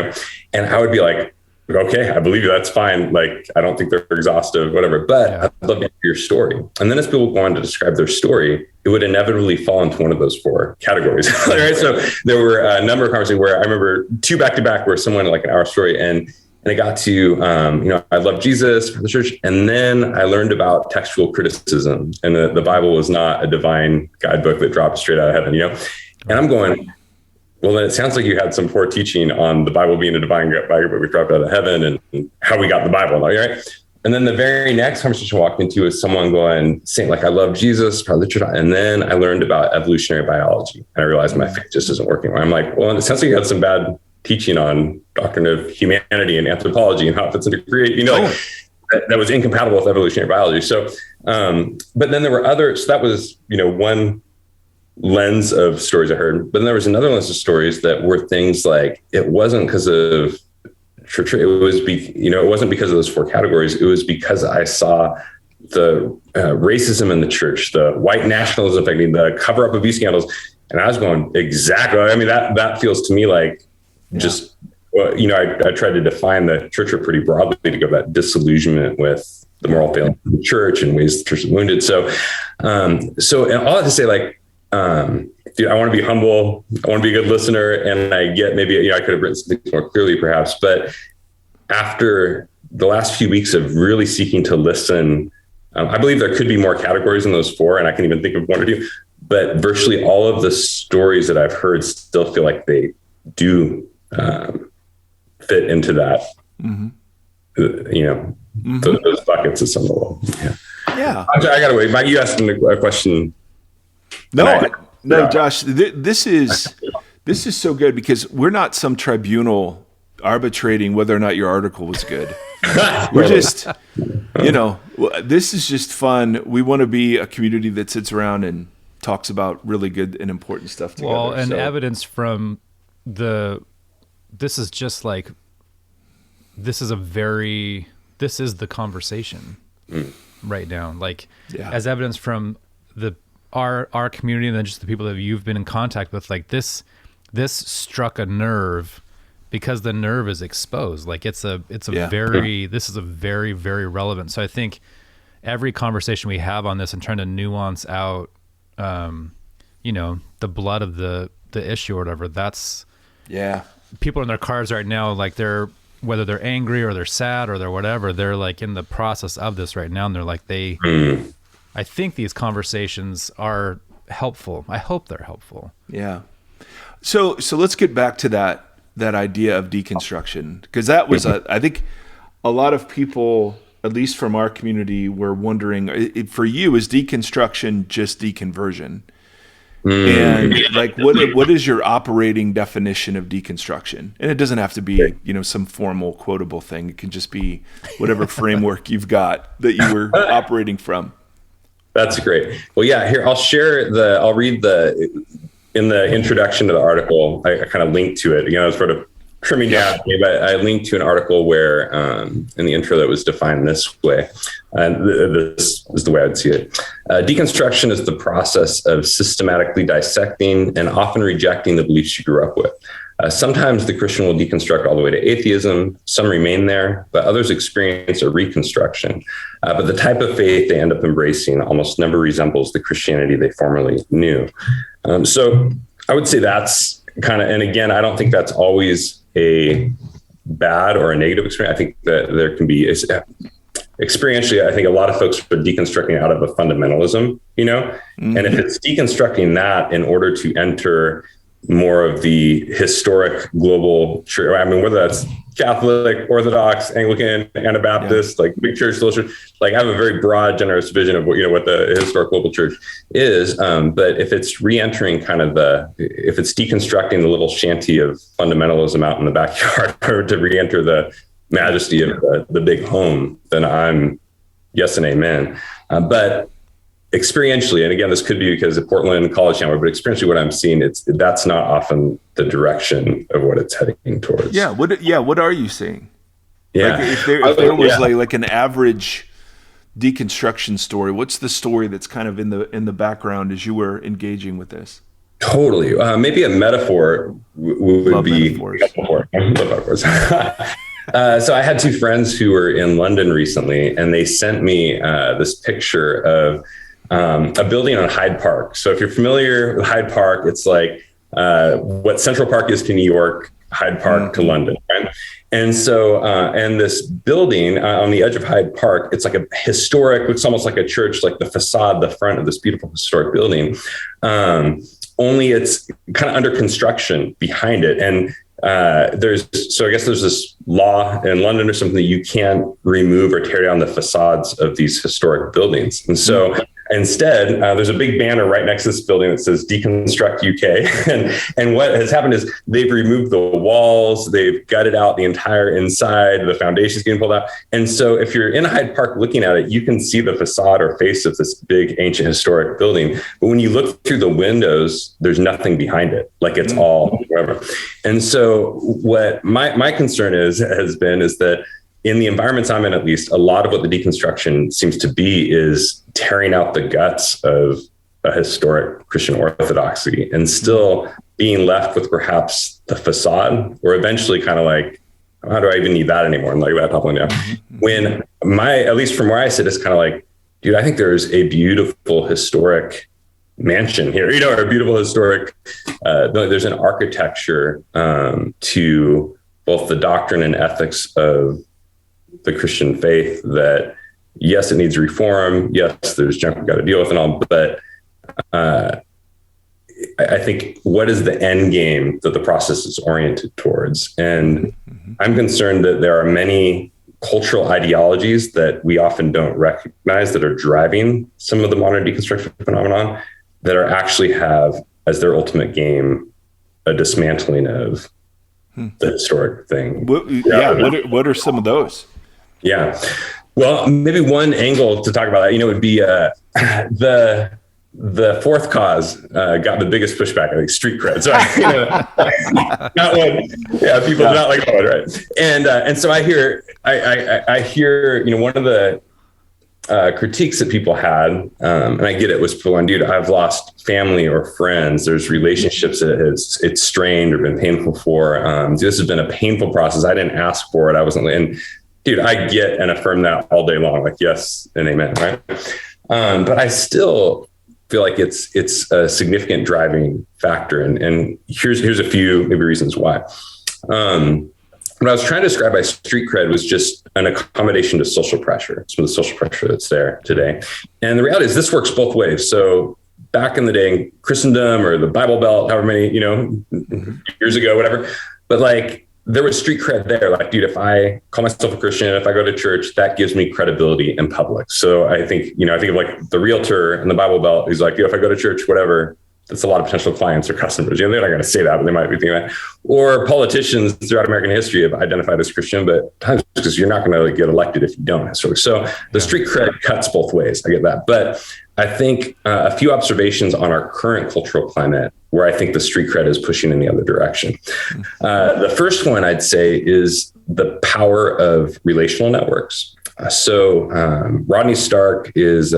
And I would be like, okay, I believe you, that's fine. Like, I don't think they're exhaustive, whatever, but I'd love to hear your story. And then as people go on to describe their story, it would inevitably fall into one of those 4 categories. Right? So there were a number of conversations where I remember 2 back-to-back where someone like an hour story, and I got to, I love Jesus for the church. And then I learned about textual criticism, and the Bible was not a divine guidebook that dropped straight out of heaven, And I'm going, well, then it sounds like you had some poor teaching on the Bible being a divine guidebook we dropped out of heaven and how we got the Bible, right? And then the very next conversation I walked into is someone saying like, I love Jesus, part of the church. And then I learned about evolutionary biology, and I realized my faith just isn't working. I'm like, well, it sounds like you had some bad teaching on doctrine of humanity and anthropology and how it fits into create, that was incompatible with evolutionary biology. So, but then there were others. So that was, one lens of stories I heard, but then there was another lens of stories that were things like, it wasn't because of church. It wasn't because of those 4 categories. It was because I saw the racism in the church, the white nationalism affecting, the cover up abuse scandals. And I was going, exactly. I mean, that feels to me like, just, I tried to define the church pretty broadly to go about disillusionment with the moral failings of the church and ways the church is wounded. So, and all I have to say, like, I want to be humble. I want to be a good listener. And I get maybe, I could have written some things more clearly perhaps, but after the last few weeks of really seeking to listen, I believe there could be more categories in those 4, and I can even think of 1 or 2, but virtually all of the stories that I've heard still feel like they do fit into that, those buckets at some level. Yeah. I gotta wait. Mike, you asked a question. No, Josh, this is so good because we're not some tribunal arbitrating whether or not your article was good. We're just, this is just fun. We want to be a community that sits around and talks about really good and important stuff together. Well, and evidence from this is just like, this is the conversation right now. Like, as evidence from our community, and then just the people that you've been in contact with, like this struck a nerve because the nerve is exposed. Like this is a very, very relevant. So I think every conversation we have on this and trying to nuance out, the blood of the issue or whatever, that's, people in their cars right now, like whether they're angry or they're sad or they're whatever, they're like in the process of this right now. And they're like, I think these conversations are helpful. I hope they're helpful. Yeah. So let's get back to that idea of deconstruction, because that was I think a lot of people, at least from our community, were wondering, for you, is deconstruction just deconversion? And like, what is your operating definition of deconstruction? And it doesn't have to be, some formal quotable thing. It can just be whatever framework you've got that you were operating from. That's great. Well, yeah, here, I'll read in the introduction to the article, I kind of linked to it. I was sort of trimming down, but I linked to an article where in the intro that was defined this way. And this is the way I'd see it. Deconstruction is the process of systematically dissecting and often rejecting the beliefs you grew up with. Sometimes the Christian will deconstruct all the way to atheism. Some remain there, but others experience a reconstruction. But the type of faith they end up embracing almost never resembles the Christianity they formerly knew. So I would say that's kind of, and again, I don't think that's always a bad or a negative experience. I think that there can be, experientially, I think a lot of folks are deconstructing out of a fundamentalism, and if it's deconstructing that in order to enter more of the historic global church, I mean, whether that's Catholic, Orthodox, Anglican, Anabaptist, like big church, little church, like I have a very broad, generous vision of what the historic global church is. But if it's re-entering if it's deconstructing the little shanty of fundamentalism out in the backyard or to re-enter the majesty of the big home, then I'm yes and amen. But experientially, and again, this could be because of Portland college town, but experientially what I'm seeing, that's not often the direction of what it's heading towards. Yeah. What are you seeing? Yeah. Like if there was like an average deconstruction story, what's the story that's kind of in the background as you were engaging with this? Totally. Maybe a metaphor would be metaphors. I love metaphors. So I had two friends who were in London recently, and they sent me this picture of a building on Hyde Park. So if you're familiar with Hyde Park, it's like what Central Park is to New York, Hyde Park to London, right? And so, and this building on the edge of Hyde Park, it's like a historic, looks almost like a church, like the facade, the front of this beautiful historic building. Only it's kind of under construction behind it. And I guess there's this law in London or something that you can't remove or tear down the facades of these historic buildings. And so instead, there's a big banner right next to this building that says Deconstruct UK. and what has happened is they've removed the walls, they've gutted out the entire inside, the foundation's getting pulled out. And so if you're in Hyde Park looking at it, you can see the facade or face of this big ancient historic building. But when you look through the windows, there's nothing behind it. Like it's all whatever. And so what my concern has been is that in the environments I'm in, at least, a lot of what the deconstruction seems to be is tearing out the guts of a historic Christian orthodoxy and still being left with perhaps the facade, or eventually kind of like, how do I even need that anymore? And like that toppling down. When at least from where I sit, it's kind of like, dude, I think there's a beautiful historic mansion here, or a beautiful historic, there's an architecture to both the doctrine and ethics of the Christian faith that, yes, it needs reform. Yes, there's junk we've got to deal with and all, but I think what is the end game that the process is oriented towards? And I'm concerned that there are many cultural ideologies that we often don't recognize that are driving some of the modern deconstruction phenomenon that are actually have as their ultimate game a dismantling of the historic thing. What are some of those? Yeah. Well, maybe one angle to talk about that, would be the fourth cause got the biggest pushback, I think, street cred. So, not one. Yeah, people do not like that one, right? And so I hear, one of the critiques that people had, and I get it, was people going, dude, I've lost family or friends. There's relationships that it's strained or been painful for. This has been a painful process. I didn't ask for it. I wasn't. And dude, I get and affirm that all day long. Like, yes and amen, right? But I still feel like it's a significant driving factor. And here's a few maybe reasons why. What I was trying to describe by street cred was just an accommodation to social pressure, some of the social pressure that's there today. And the reality is this works both ways. So back in the day in Christendom or the Bible Belt, however many, years ago, whatever, but like there was street cred there. Like, dude, if I call myself a Christian, if I go to church, that gives me credibility in public. So I think, I think of like the realtor in the Bible Belt. He's like, if I go to church, whatever, that's a lot of potential clients or customers. They're not going to say that, but they might be thinking that. Or politicians throughout American history have identified as Christian, but times because you're not going to get elected if you don't necessarily. So the street cred cuts both ways. I get that. But I think a few observations on our current cultural climate where I think the street cred is pushing in the other direction. The first one I'd say is the power of relational networks. So Rodney Stark is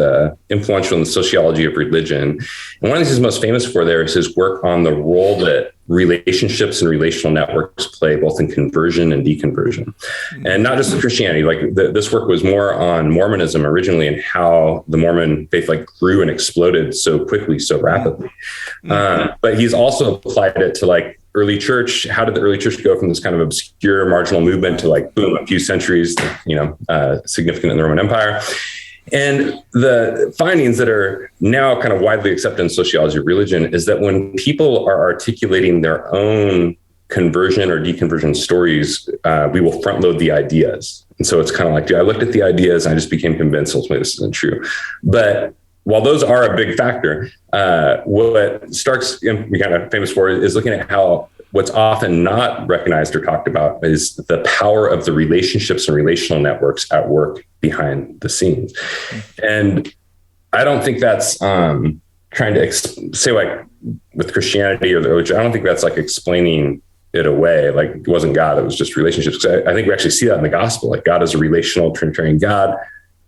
influential in the sociology of religion. And one of the things he's most famous for there is his work on the role that relationships and relational networks play both in conversion and deconversion. And not just with Christianity, like this work was more on Mormonism originally and how the Mormon faith like grew and exploded so quickly, so rapidly. But he's also applied it to like early church, how did the early church go from this kind of obscure marginal movement to like, boom, a few centuries, significant in the Roman Empire? And the findings that are now kind of widely accepted in sociology of religion is that when people are articulating their own conversion or deconversion stories, we will front load the ideas. And so it's kind of like, dude, I looked at the ideas and I just became convinced ultimately this isn't true. But while those are a big factor, what Stark's kind of famous for is looking at how what's often not recognized or talked about is the power of the relationships and relational networks at work behind the scenes. And I don't think that's trying to say like with Christianity or the early church, I don't think that's like explaining it away. Like it wasn't God, it was just relationships. I think we actually see that in the gospel. Like God is a relational Trinitarian God.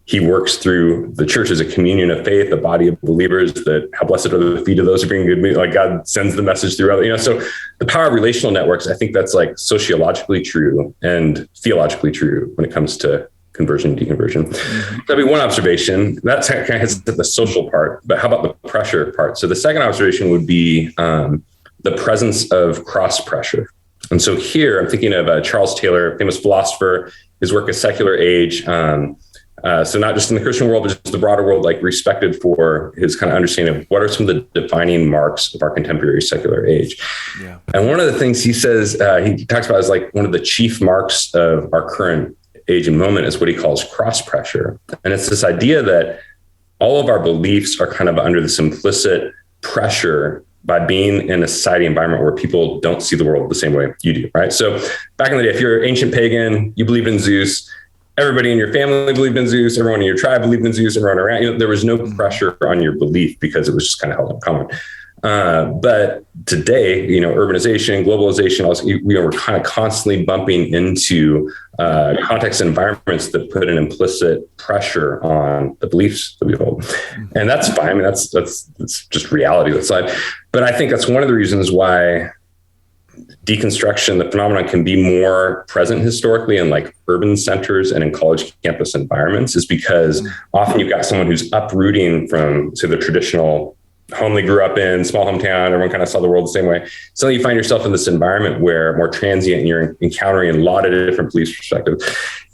He works through the church as a communion of faith, a body of believers that how blessed are the feet of those who bring good news. Like God sends the message through other, so the power of relational networks, I think that's like sociologically true and theologically true when it comes to conversion and deconversion. Mm-hmm. That'd be one observation. That's kind of hits the social part, but how about the pressure part? So the second observation would be the presence of cross pressure. And so here I'm thinking of Charles Taylor, famous philosopher, his work, A Secular Age. So not just in the Christian world, but just the broader world, like respected for his kind of understanding of what are some of the defining marks of our contemporary secular age. Yeah. And one of the things he says, he talks about is like one of the chief marks of our current age and moment is what he calls cross pressure. And it's this idea that all of our beliefs are kind of under this implicit pressure by being in a society environment where people don't see the world the same way you do, right? So back in the day, if you're ancient pagan, you believed in Zeus, everybody in your family believed in Zeus, everyone in your tribe believed in Zeus, everyone around, there was no pressure on your belief because it was just kind of held in common. But today, urbanization, globalization, we're kind of constantly bumping into context and environments that put an implicit pressure on the beliefs that we hold. And that's fine. I mean, that's just reality outside. But I think that's one of the reasons why deconstruction, the phenomenon, can be more present historically in like urban centers and in college campus environments, is because often you've got someone who's uprooting from, say, the traditional home they grew up in, small hometown, everyone kind of saw the world the same way. So you find yourself in this environment where more transient and you're encountering a lot of different belief perspectives.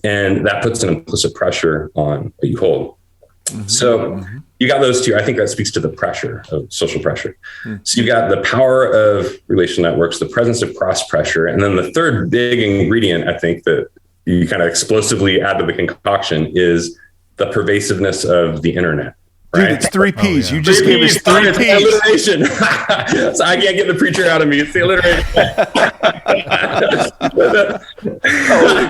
And that puts an implicit pressure on what you hold. Mm-hmm. So you got those two. I think that speaks to the pressure of social pressure. Mm-hmm. So you got the power of relational networks, the presence of cross pressure. And then the third big ingredient, I think, that you kind of explosively add to the concoction is the pervasiveness of the internet. Dude, right? It's 3 P's. Oh, yeah. You just gave us 3 P's. Alliteration. So I can't get the preacher out of me. It's the alliteration.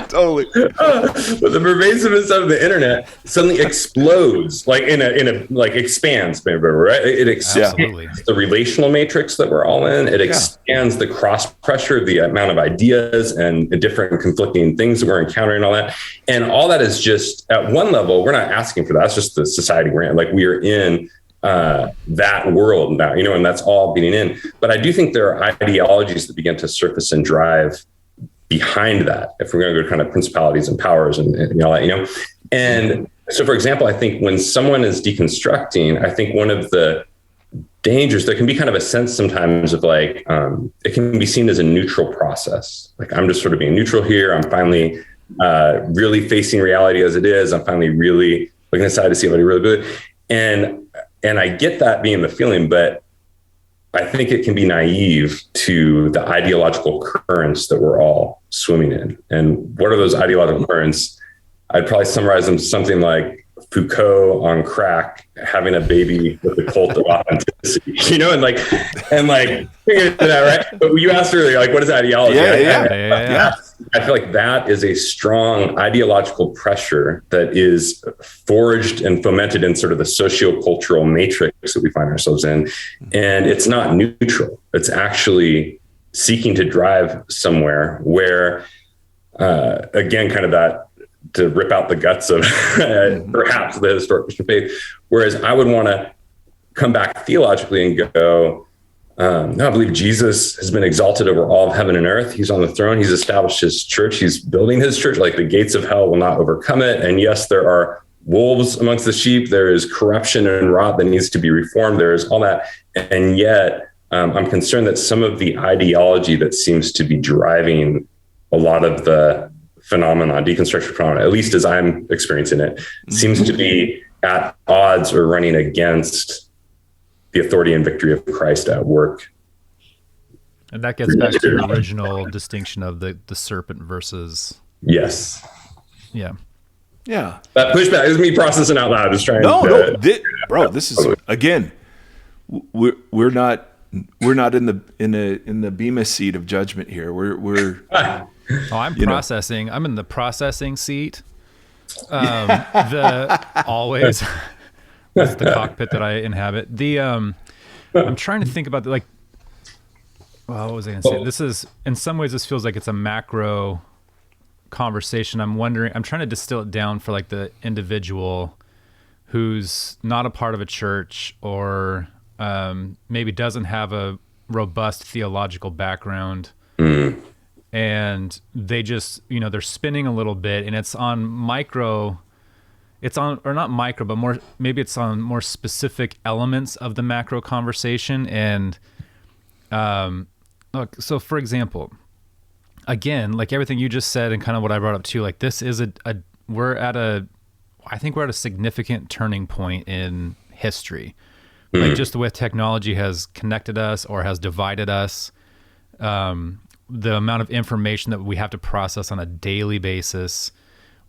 Totally. But the pervasiveness of the internet suddenly explodes, like expands, right? It expands the relational matrix that we're all in. It expands the cross pressure, the amount of ideas and the different conflicting things that we're encountering, all that. And all that is just at one level, we're not asking for that. That's just the society we're in. Like we are in that world now, and that's all getting in. But I do think there are ideologies that begin to surface and drive behind that, if we're going to go to kind of principalities and powers and all that, And so, for example, I think when someone is deconstructing, I think one of the dangers, there can be kind of a sense sometimes of like, it can be seen as a neutral process. Like I'm just sort of being neutral here. I'm finally really facing reality as it is. I'm finally really looking aside to see what I really do. And I get that being the feeling, but I think it can be naive to the ideological currents that we're all swimming in. And what are those ideological currents? I'd probably summarize them something like Foucault on crack, having a baby with the cult of authenticity, and figure that out, right? But you asked earlier, like, what is ideology? Yeah. I feel like that is a strong ideological pressure that is forged and fomented in sort of the socio-cultural matrix that we find ourselves in. And it's not neutral. It's actually seeking to drive somewhere where, again, kind of that, to rip out the guts of perhaps the historic Christian faith. Whereas I would want to come back theologically and go, no, I believe Jesus has been exalted over all of heaven and earth. He's on the throne. He's established his church. He's building his church. Like the gates of hell will not overcome it. And yes, there are wolves amongst the sheep. There is corruption and rot that needs to be reformed. There is all that. And yet I'm concerned that some of the ideology that seems to be driving a lot of the deconstruction phenomena, at least as I'm experiencing it, seems to be at odds or running against the authority and victory of Christ at work. And that gets back to your original distinction of the serpent versus. Yes. Yeah. Yeah. That pushback is me processing out loud. Just trying. Bro, this is again. We're not in the Bema seat of judgment here. We're. I'm processing. I'm in the processing seat. Always. That's the cockpit that I inhabit. I'm trying to think about what was I going to say? This is, in some ways, this feels like it's a macro conversation. I'm trying to distill it down for like the individual who's not a part of a church or maybe doesn't have a robust theological background. And they just, they're spinning a little bit, and it's on not micro, but more, maybe it's on more specific elements of the macro conversation. And look, so for example, again, like everything you just said and kind of what I brought up too, like this is I think we're at a significant turning point in history. Like just the way technology has connected us or has divided us, the amount of information that we have to process on a daily basis.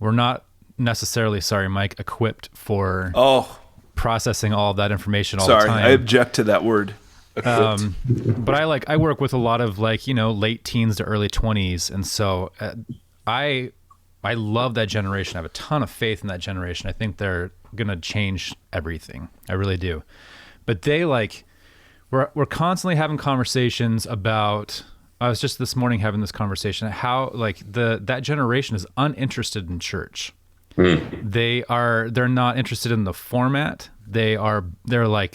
We're not necessarily, sorry, Mike, equipped for processing all of that information all the time. Sorry, I object to that word. But I work with a lot of late teens to early 20s. And so I love that generation. I have a ton of faith in that generation. I think they're going to change everything. I really do. But they we're constantly having conversations about, I was just this morning having this conversation, how that generation is uninterested in church. They're not interested in the format. They're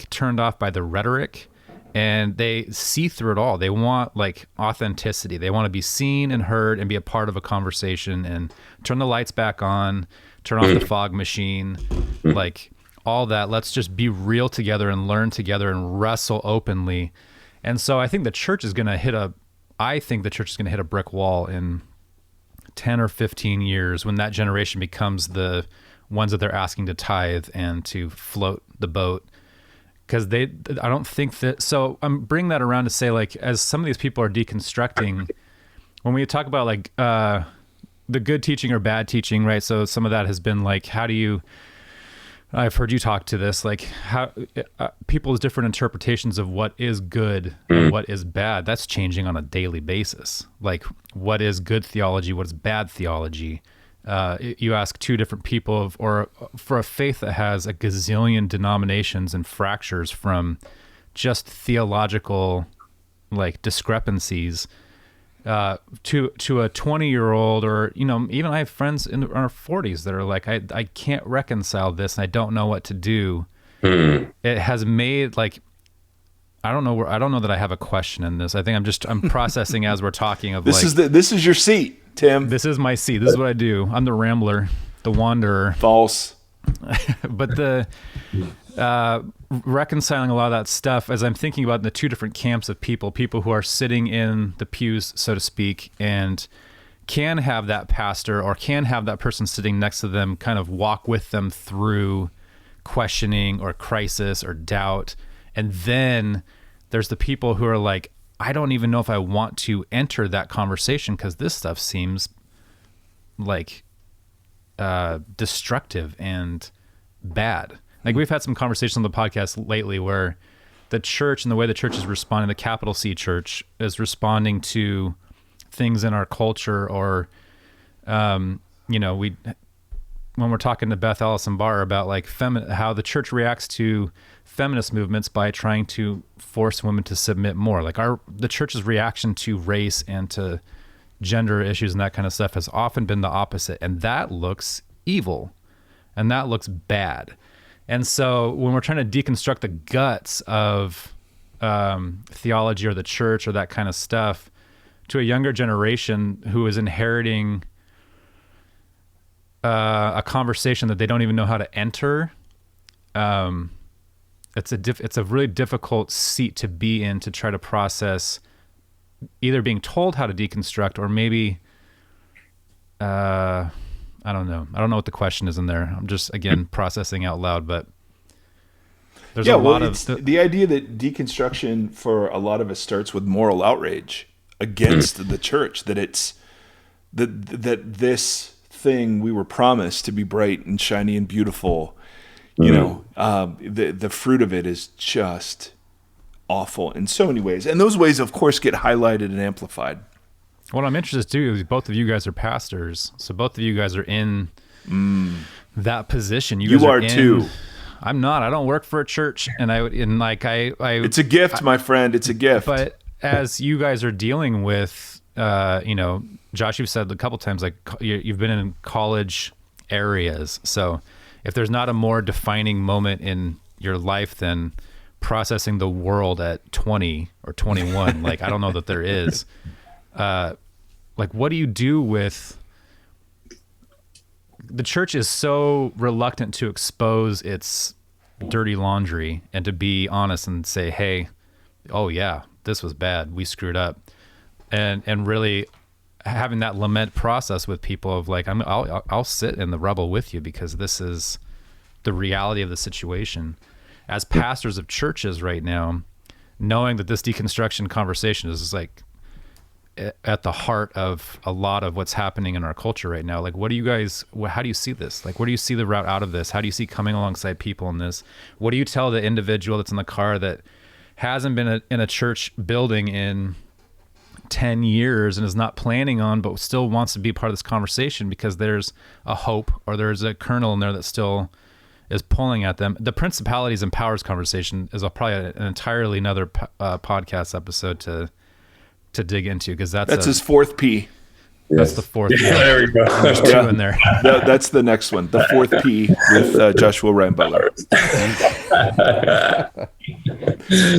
turned off by the rhetoric, and they see through it all. They want authenticity. They want to be seen and heard and be a part of a conversation, and turn the lights back on, turn off the fog machine, all that. Let's just be real together and learn together and wrestle openly. And so I think the church is going to hit a brick wall in 10 or 15 years when that generation becomes the ones that they're asking to tithe and to float the boat. Because I don't think that, so I'm bringing that around to say, as some of these people are deconstructing, when we talk about the good teaching or bad teaching, right? So some of that has been I've heard you talk to this, how people's different interpretations of what is good and what is bad. That's changing on a daily basis. What is good theology? What is bad theology? You ask two different people or for a faith that has a gazillion denominations and fractures from just theological discrepancies, to a 20-year-old, or even I have friends in our 40s that are I can't reconcile this and I don't know what to do. It has made I don't know that I have a question in this. I think I'm processing as we're talking of this is your seat, Tim. This is my seat. This is what I do. I'm the rambler, the wanderer. False. But the reconciling a lot of that stuff, as I'm thinking about the two different camps of people who are sitting in the pews, so to speak, and can have that pastor or can have that person sitting next to them kind of walk with them through questioning or crisis or doubt. And then there's the people who are I don't even know if I want to enter that conversation because this stuff seems destructive and bad. We've had some conversations on the podcast lately where the church and the way the church is responding, the capital C church is responding to things in our culture, or, when we're talking to Beth Allison Barr about how the church reacts to feminist movements by trying to force women to submit more. The church's reaction to race and to gender issues and that kind of stuff has often been the opposite. And that looks evil and that looks bad. And so when we're trying to deconstruct the guts of theology or the church or that kind of stuff to a younger generation who is inheriting a conversation that they don't even know how to enter, it's a really difficult seat to be in, to try to process either being told how to deconstruct, or maybe I don't know what the question is in there. I'm just, again, processing out loud, but there's a lot of the idea that deconstruction for a lot of us starts with moral outrage against the church, that it's that this thing we were promised to be bright and shiny and beautiful, the fruit of it is just awful in so many ways, and those ways, of course, get highlighted and amplified. What I'm interested too is both of you guys are pastors, so both of you guys are in that position. You guys are too. I'm not. I don't work for a church, and I It's a gift, my friend. It's a gift. But as you guys are dealing with, Josh, you've said a couple times, like, you've been in college areas. So if there's not a more defining moment in your life than processing the world at 20 or 21, like, I don't know that there is. Like, what do you do with the church is so reluctant to expose its dirty laundry and to be honest and say, hey, oh yeah, this was bad, we screwed up, and really having that lament process with people of like, I'll sit in the rubble with you because this is the reality of the situation. As pastors of churches right now, knowing that this deconstruction conversation is like at the heart of a lot of what's happening in our culture right now. Like, how do you see this? Like, where do you see the route out of this? How do you see coming alongside people in this? What do you tell the individual that's in the car that hasn't been in a church building in 10 years and is not planning on, but still wants to be part of this conversation because there's a hope or there's a kernel in there that still is pulling at them? The principalities and powers conversation is probably an entirely another podcast episode to dig into, because that's his fourth P. That's the fourth. Yeah, there we go. There's two in there. That's the next one. The fourth P with Joshua Ryan Butler.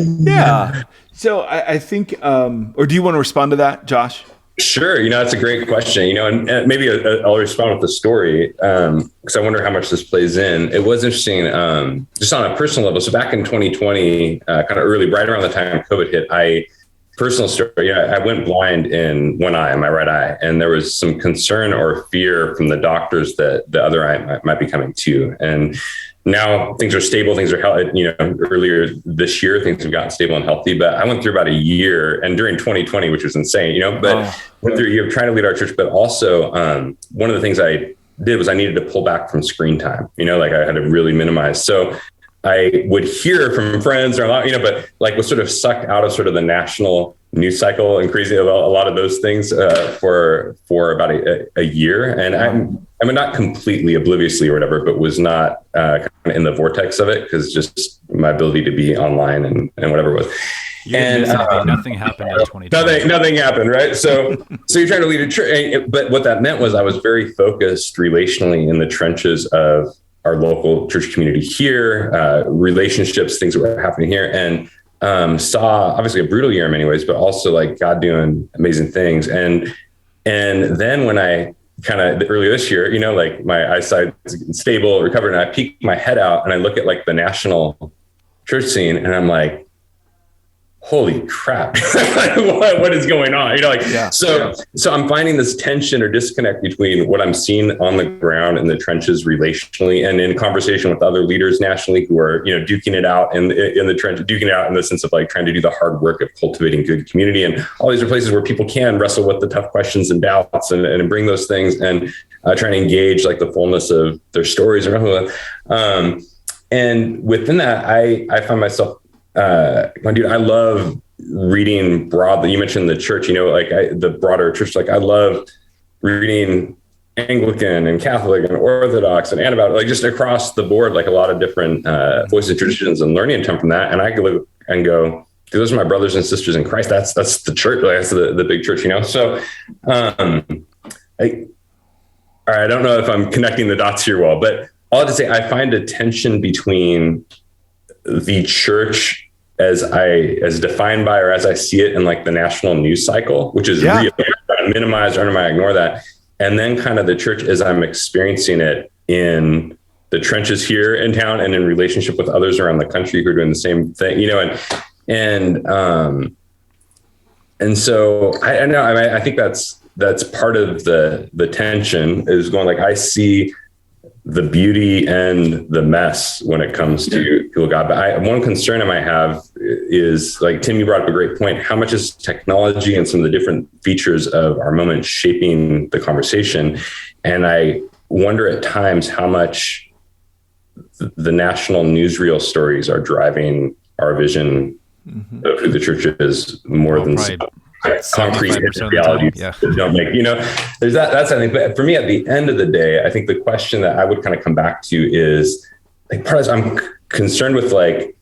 Yeah. So I think, or do you want to respond to that, Josh? Sure. That's a great question, and maybe I'll respond with the story, because I wonder how much this plays in. It was interesting, just on a personal level. So back in 2020, kind of early, right around the time COVID hit, personal story. I went blind in one eye, my right eye, and there was some concern or fear from the doctors that the other eye might be coming too. And now things are stable. Things are healthy. Earlier this year, things have gotten stable and healthy. But I went through about a year, and during 2020, which was insane, went through a year trying to lead our church. But also, one of the things I did was I needed to pull back from screen time. Like I had to really minimize. So I would hear from friends but like was sort of sucked out of sort of the national news cycle and crazy about a lot of those things for about a year. And I'm not completely obliviously or whatever, but was not kind of in the vortex of it, because just my ability to be online and whatever it was. Nothing happened in 2020. Nothing happened, right? So you're trying to lead a church, but what that meant was I was very focused relationally in the trenches of our local church community here, relationships, things that were happening here, and saw obviously a brutal year in many ways, but also like God doing amazing things. And then when I kind of earlier this year, like my eyesight's stable, recovered, and I peek my head out and I look at like the national church scene, and I'm like, holy crap, what is going on? So I'm finding this tension or disconnect between what I'm seeing on the ground in the trenches relationally and in conversation with other leaders nationally who are, duking it out in the trench, duking it out in the sense of like trying to do the hard work of cultivating good community. And all these are places where people can wrestle with the tough questions and doubts and bring those things and trying to engage like the fullness of their stories. And within that, I find myself, dude, I love reading broadly. You mentioned the church, the broader church. Like I love reading Anglican and Catholic and Orthodox and Anabaptist, like just across the board, like a lot of different voices, traditions, and learning and come from that. And I go and go, those are my brothers and sisters in Christ. That's the church. Like that's the big church, So, all right, I don't know if I'm connecting the dots here well, but all I have to say, I find a tension between the church as defined by, or as I see it in like the national news cycle, which is real, minimize or ignore that. And then kind of the church as I'm experiencing it in the trenches here in town and in relationship with others around the country who are doing the same thing, and so I know, I think that's part of the tension is going like, I see the beauty and the mess when it comes to people of God. But one concern I might have is, like, Tim, you brought up a great point. How much is technology and some of the different features of our moment shaping the conversation? And I wonder at times how much the national newsreel stories are driving our vision of who the church is more than concrete realities that don't make, there's that's, I think, but for me at the end of the day, I think the question that I would kind of come back to is, like, part of I'm concerned with, like,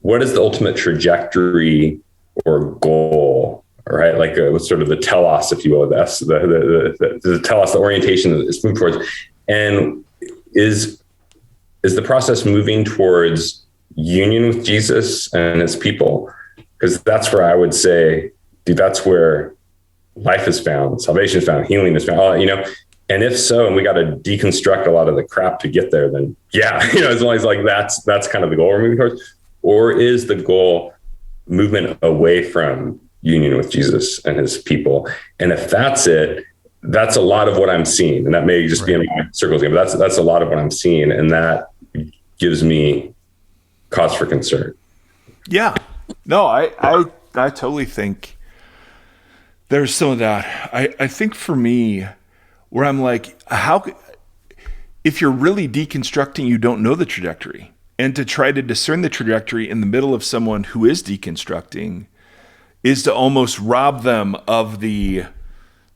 what is the ultimate trajectory or goal, right? Like what's sort of the telos, if you will, the telos, the orientation that it's moving towards. And is the process moving towards union with Jesus and his people? Because that's where I would say, dude, that's where life is found, salvation is found, healing is found, and if so, and we got to deconstruct a lot of the crap to get there, then as long as, like, that's kind of the goal we're moving towards. Or is the goal movement away from union with Jesus and his people? And if that's it, that's a lot of what I'm seeing. And that may just be in my circles again, but that's a lot of what I'm seeing. And that gives me cause for concern. Yeah. No, I totally think there's some of that. I think for me, where I'm like, if you're really deconstructing, you don't know the trajectory. And to try to discern the trajectory in the middle of someone who is deconstructing is to almost rob them of the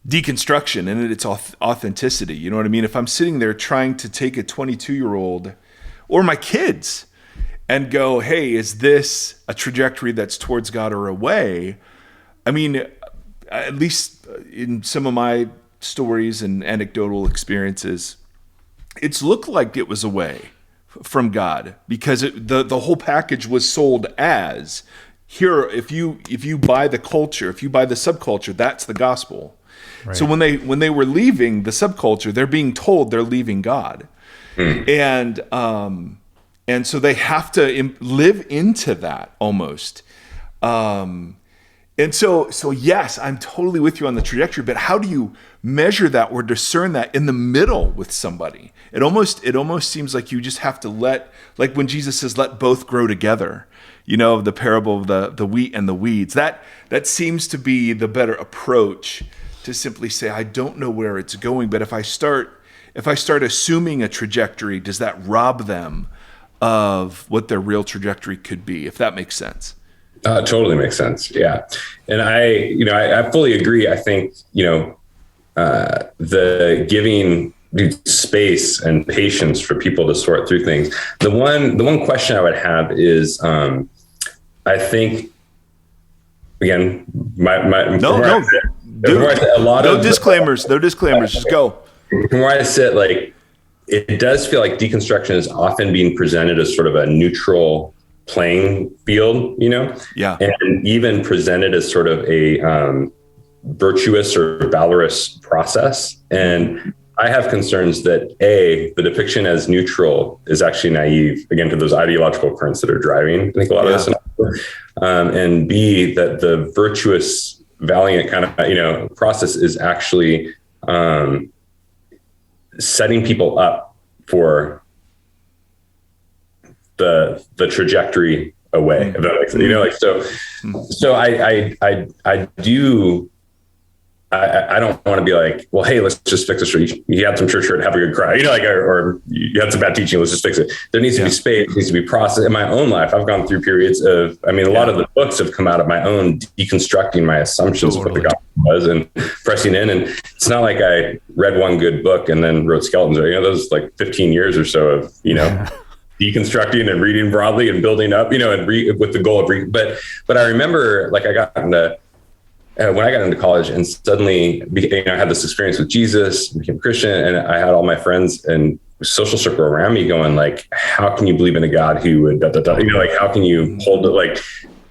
deconstruction and its authenticity. You know what I mean? If I'm sitting there trying to take a 22-year-old or my kids and go, hey, is this a trajectory that's towards God or away? I mean, at least in some of my stories and anecdotal experiences, it's looked like it was away from God, because the whole package was sold as, here, if you buy the culture, if you buy the subculture, that's the gospel. Right. So when they were leaving the subculture, they're being told they're leaving God. And so they have to live into that almost. And so yes, I'm totally with you on the trajectory, but how do you measure that or discern that in the middle with somebody? It almost seems like you just have to like when Jesus says, let both grow together, the parable of the wheat and the weeds, that seems to be the better approach, to simply say, I don't know where it's going, but if I start assuming a trajectory, does that rob them of what their real trajectory could be, if that makes sense? Totally makes sense. Yeah. And I fully agree. I think, the giving space and patience for people to sort through things. The one question I would have is, I think, again, no disclaimers, just go. From where I sit, like, it does feel like deconstruction is often being presented as sort of a neutral playing field, Yeah. And even presented as sort of a virtuous or valorous process. And I have concerns that the depiction as neutral is actually naive, again, to those ideological currents that are driving, I think, a lot of this. And B, that the virtuous, valiant kind of, process is actually setting people up for the trajectory away. If that makes sense. So I don't want to be like, well, hey, let's just fix this. You had some church hurt, have a good cry, or you had some bad teaching, let's just fix it. There needs to be space, it needs to be processed. In my own life, I've gone through periods of, a lot of the books have come out of my own deconstructing my assumptions of what the gospel was and pressing in. And it's not like I read one good book and then wrote skeletons, those like 15 years or so of, deconstructing and reading broadly and building up, and with the goal of but I remember, like, when I got into college and suddenly I had this experience with Jesus, became a Christian, and I had all my friends and social circle around me going like, how can you believe in a God who would, like, how can you hold it? Like,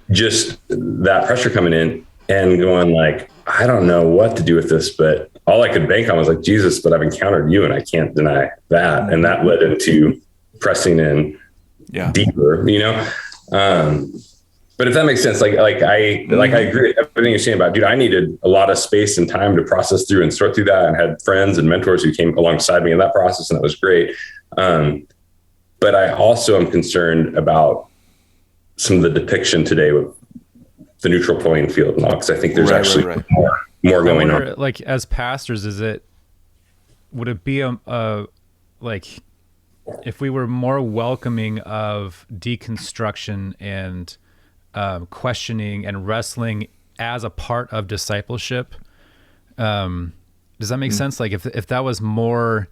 just that pressure coming in and going like, I don't know what to do with this, but all I could bank on was like, Jesus, but I've encountered you and I can't deny that. And that led into pressing in deeper, but if that makes sense, I agree with everything you're saying about, dude, I needed a lot of space and time to process through and sort through that, and had friends and mentors who came alongside me in that process. And that was great. But I also am concerned about some of the depiction today with the neutral playing field and all, because I think there's more going on. Like, as pastors, would it be if we were more welcoming of deconstruction and questioning and wrestling as a part of discipleship? Does that make sense? Like, if that was more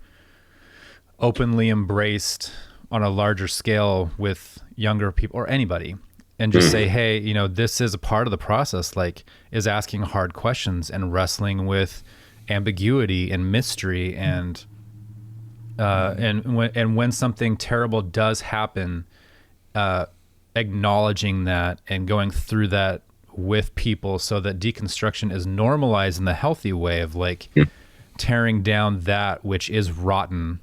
openly embraced on a larger scale with younger people or anybody, and just say, hey, this is a part of the process, like, is asking hard questions and wrestling with ambiguity and mystery, and when something terrible does happen, acknowledging that and going through that with people, so that deconstruction is normalized in the healthy way of, like, tearing down that which is rotten,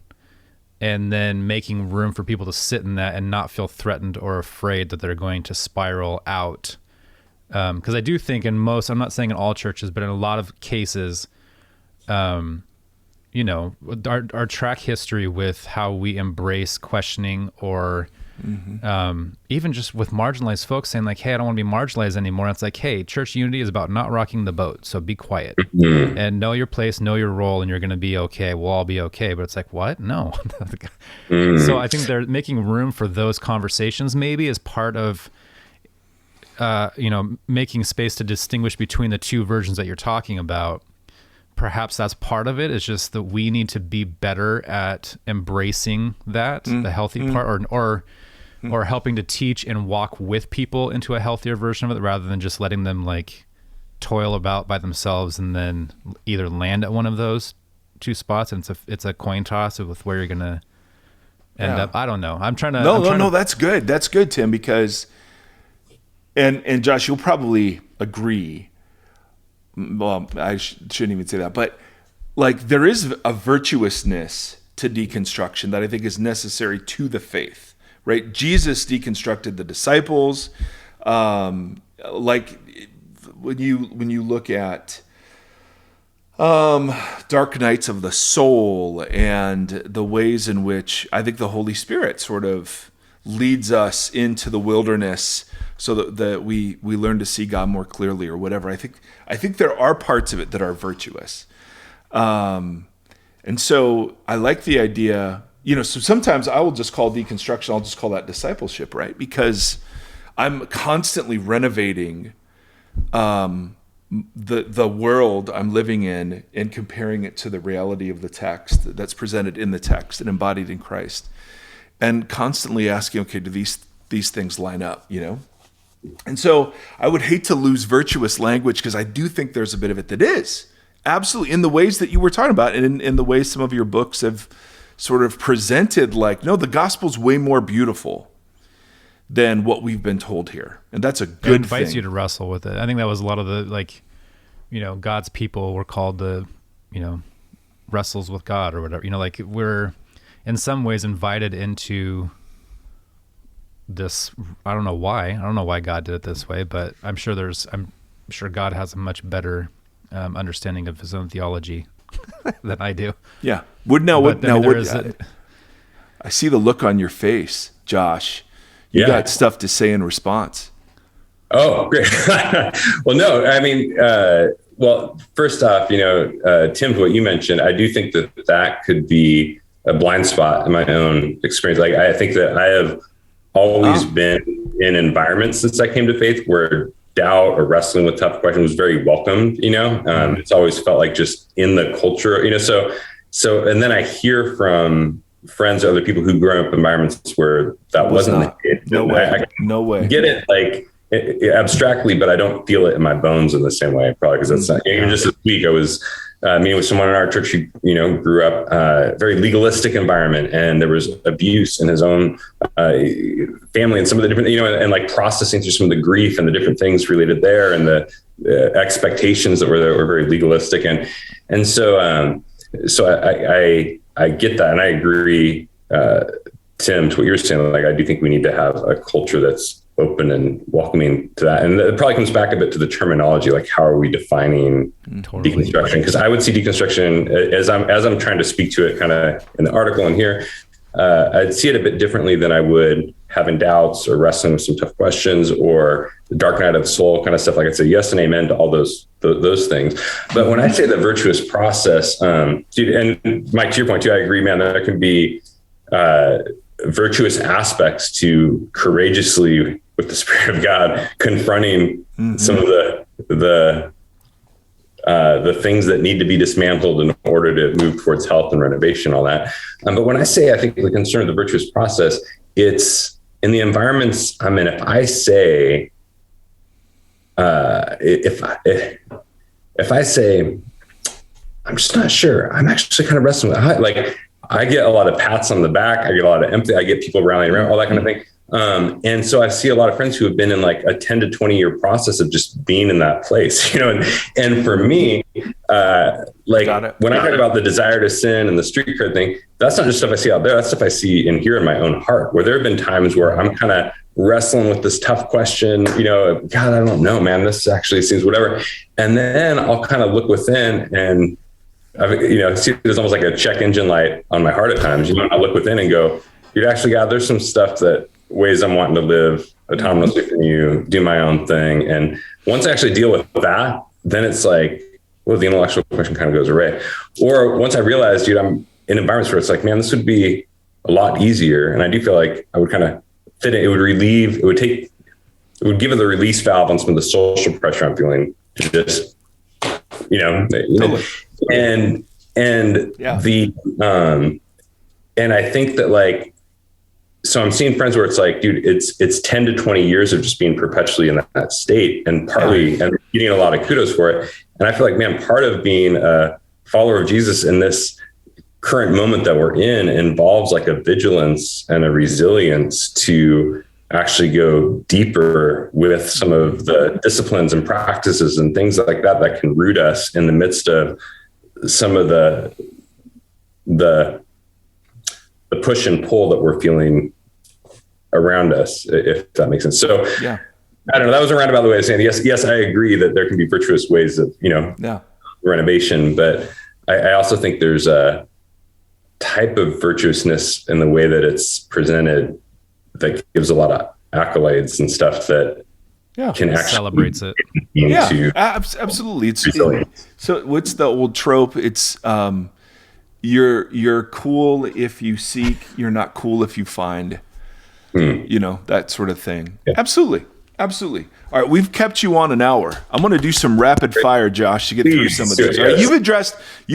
and then making room for people to sit in that and not feel threatened or afraid that they're going to spiral out. Because I do think I'm not saying in all churches, but in a lot of cases, our track history with how we embrace questioning, or even just with marginalized folks saying, like, hey, I don't want to be marginalized anymore. It's like, hey, church unity is about not rocking the boat, so be quiet and know your place, know your role, and you're going to be okay. We'll all be okay. But it's like, what? No. So I think they're making room for those conversations, maybe, as part of making space to distinguish between the two versions that you're talking about. Perhaps that's part of it. It's just that we need to be better at embracing that, the healthy part, or helping to teach and walk with people into a healthier version of it, rather than just letting them, like, toil about by themselves and then either land at one of those two spots, and it's a coin toss with where you're gonna end up. I don't know. I'm trying to. No. That's good. That's good, Tim, because, and Josh, you'll probably agree. Well, I shouldn't even say that, but, like, there is a virtuousness to deconstruction that I think is necessary to the faith, right? Jesus deconstructed the disciples. Like, when you look at dark nights of the soul, and the ways in which I think the Holy Spirit sort of leads us into the wilderness, so that we learn to see God more clearly, or whatever. I think there are parts of it that are virtuous. And so I like the idea, so sometimes I will just call deconstruction, I'll just call that discipleship, right? Because I'm constantly renovating the world I'm living in, and comparing it to the reality of the text that's presented in the text and embodied in Christ, and constantly asking, okay, do these things line up, And so I would hate to lose virtuous language, because I do think there's a bit of it that is absolutely, in the ways that you were talking about, and in the ways some of your books have sort of presented, like, no, the gospel's way more beautiful than what we've been told here. And that's a good thing. It invites you to wrestle with it. I think that was a lot of the, like, God's people were called to, wrestles with God or whatever, like, we're in some ways invited into this. I don't know why God did it this way, but I'm sure God has a much better understanding of his own theology than I do. Yeah. I see the look on your face, Josh. You got stuff to say in response. Oh, great. Well, no, I mean, first off, Tim, what you mentioned, I do think that could be a blind spot in my own experience. Like, I think that I have always been in environments since I came to faith where doubt or wrestling with tough questions was very welcomed. It's always felt like just in the culture, so, and then I hear from friends or other people who grew up in environments where that wasn't the case. No way. Get it, like, abstractly, but I don't feel it in my bones in the same way, probably, because that's not, even just this week I was meeting with someone in our church who, grew up a very legalistic environment, and there was abuse in his own family, and some of the different, and like processing through some of the grief and the different things related there, and the expectations that were there were very legalistic. And so I get that. And I agree Tim, to what you're saying, like I do think we need to have a culture that's open and welcoming to that. And it probably comes back a bit to the terminology, like how are we defining deconstruction? Because I would see deconstruction as I'm trying to speak to it kind of in the article and here, I'd see it a bit differently than I would having doubts or wrestling with some tough questions or the dark night of the soul kind of stuff. Like I'd say yes and amen to all those things. But when I say the virtuous process, dude, and Mike, to your point too, I agree, man, there can be virtuous aspects to courageously, with the Spirit of God, confronting some of the things that need to be dismantled in order to move towards health and renovation, all that. But when I say, I think the concern of the virtuous process, it's in the environments I'm in. If I say, if I say, I'm just not sure, I'm actually kind of wrestling with it. Like I get a lot of pats on the back. I get a lot of empathy. I get people rallying around, all that kind of thing. And so I see a lot of friends who have been in like a 10 to 20 year process of just being in that place, you know, and for me, like when I talk about the desire to sin and the street cred thing, that's not just stuff I see out there. That's stuff I see and hear in my own heart, where there have been times where I'm kind of wrestling with this tough question, you know, God, I don't know, man, this actually seems whatever. And then I'll kind of look within and you know, see, there's almost like a check engine light on my heart at times. You know, I look within and go, dude, actually, God, there's some stuff that ways I'm wanting to live autonomously from you, do my own thing. And once I actually deal with that, then it's like, well, the intellectual question kind of goes away. Or once I realize, dude, I'm in environments where it's like, man, this would be a lot easier. And I do feel like I would kind of fit it. It would relieve, it would give it the release valve on some of the social pressure I'm feeling to just, you know, totally. And I think that like, so I'm seeing friends where it's like, dude, it's 10 to 20 years of just being perpetually in that state and partly and getting a lot of kudos for it. And I feel like, man, part of being a follower of Jesus in this current moment that we're in involves like a vigilance and a resilience to actually go deeper with some of the disciplines and practices and things like that that can root us in the midst of some of the push and pull that we're feeling around us, if that makes sense. So yeah, I don't know. That was a roundabout way of saying yes, I agree that there can be virtuous ways of, you know, renovation, but I also think there's a type of virtuousness in the way that it's presented that gives a lot of accolades and stuff that can actually celebrates it. Absolutely. So what's the old trope? It's you're cool if you seek, you're not cool if you find. You know, that sort of thing. Yeah. Absolutely. All right, we've kept you on an hour. I'm going to do some rapid fire, Josh, to get through some of these. All right, you've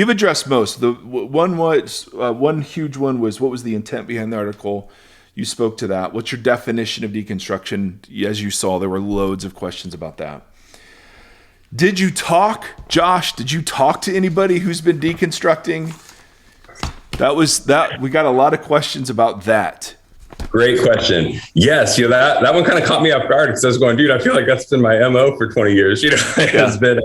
addressed most. The one was one huge one was, what was the intent behind the article? You spoke to that. What's your definition of deconstruction? As you saw, there were loads of questions about that. Did you talk to anybody who's been deconstructing? We got a lot of questions about that. Great question. Yes, you know, that one kind of caught me off guard because I was going, dude, I feel like that's been my MO for 20 years. You know, it's been,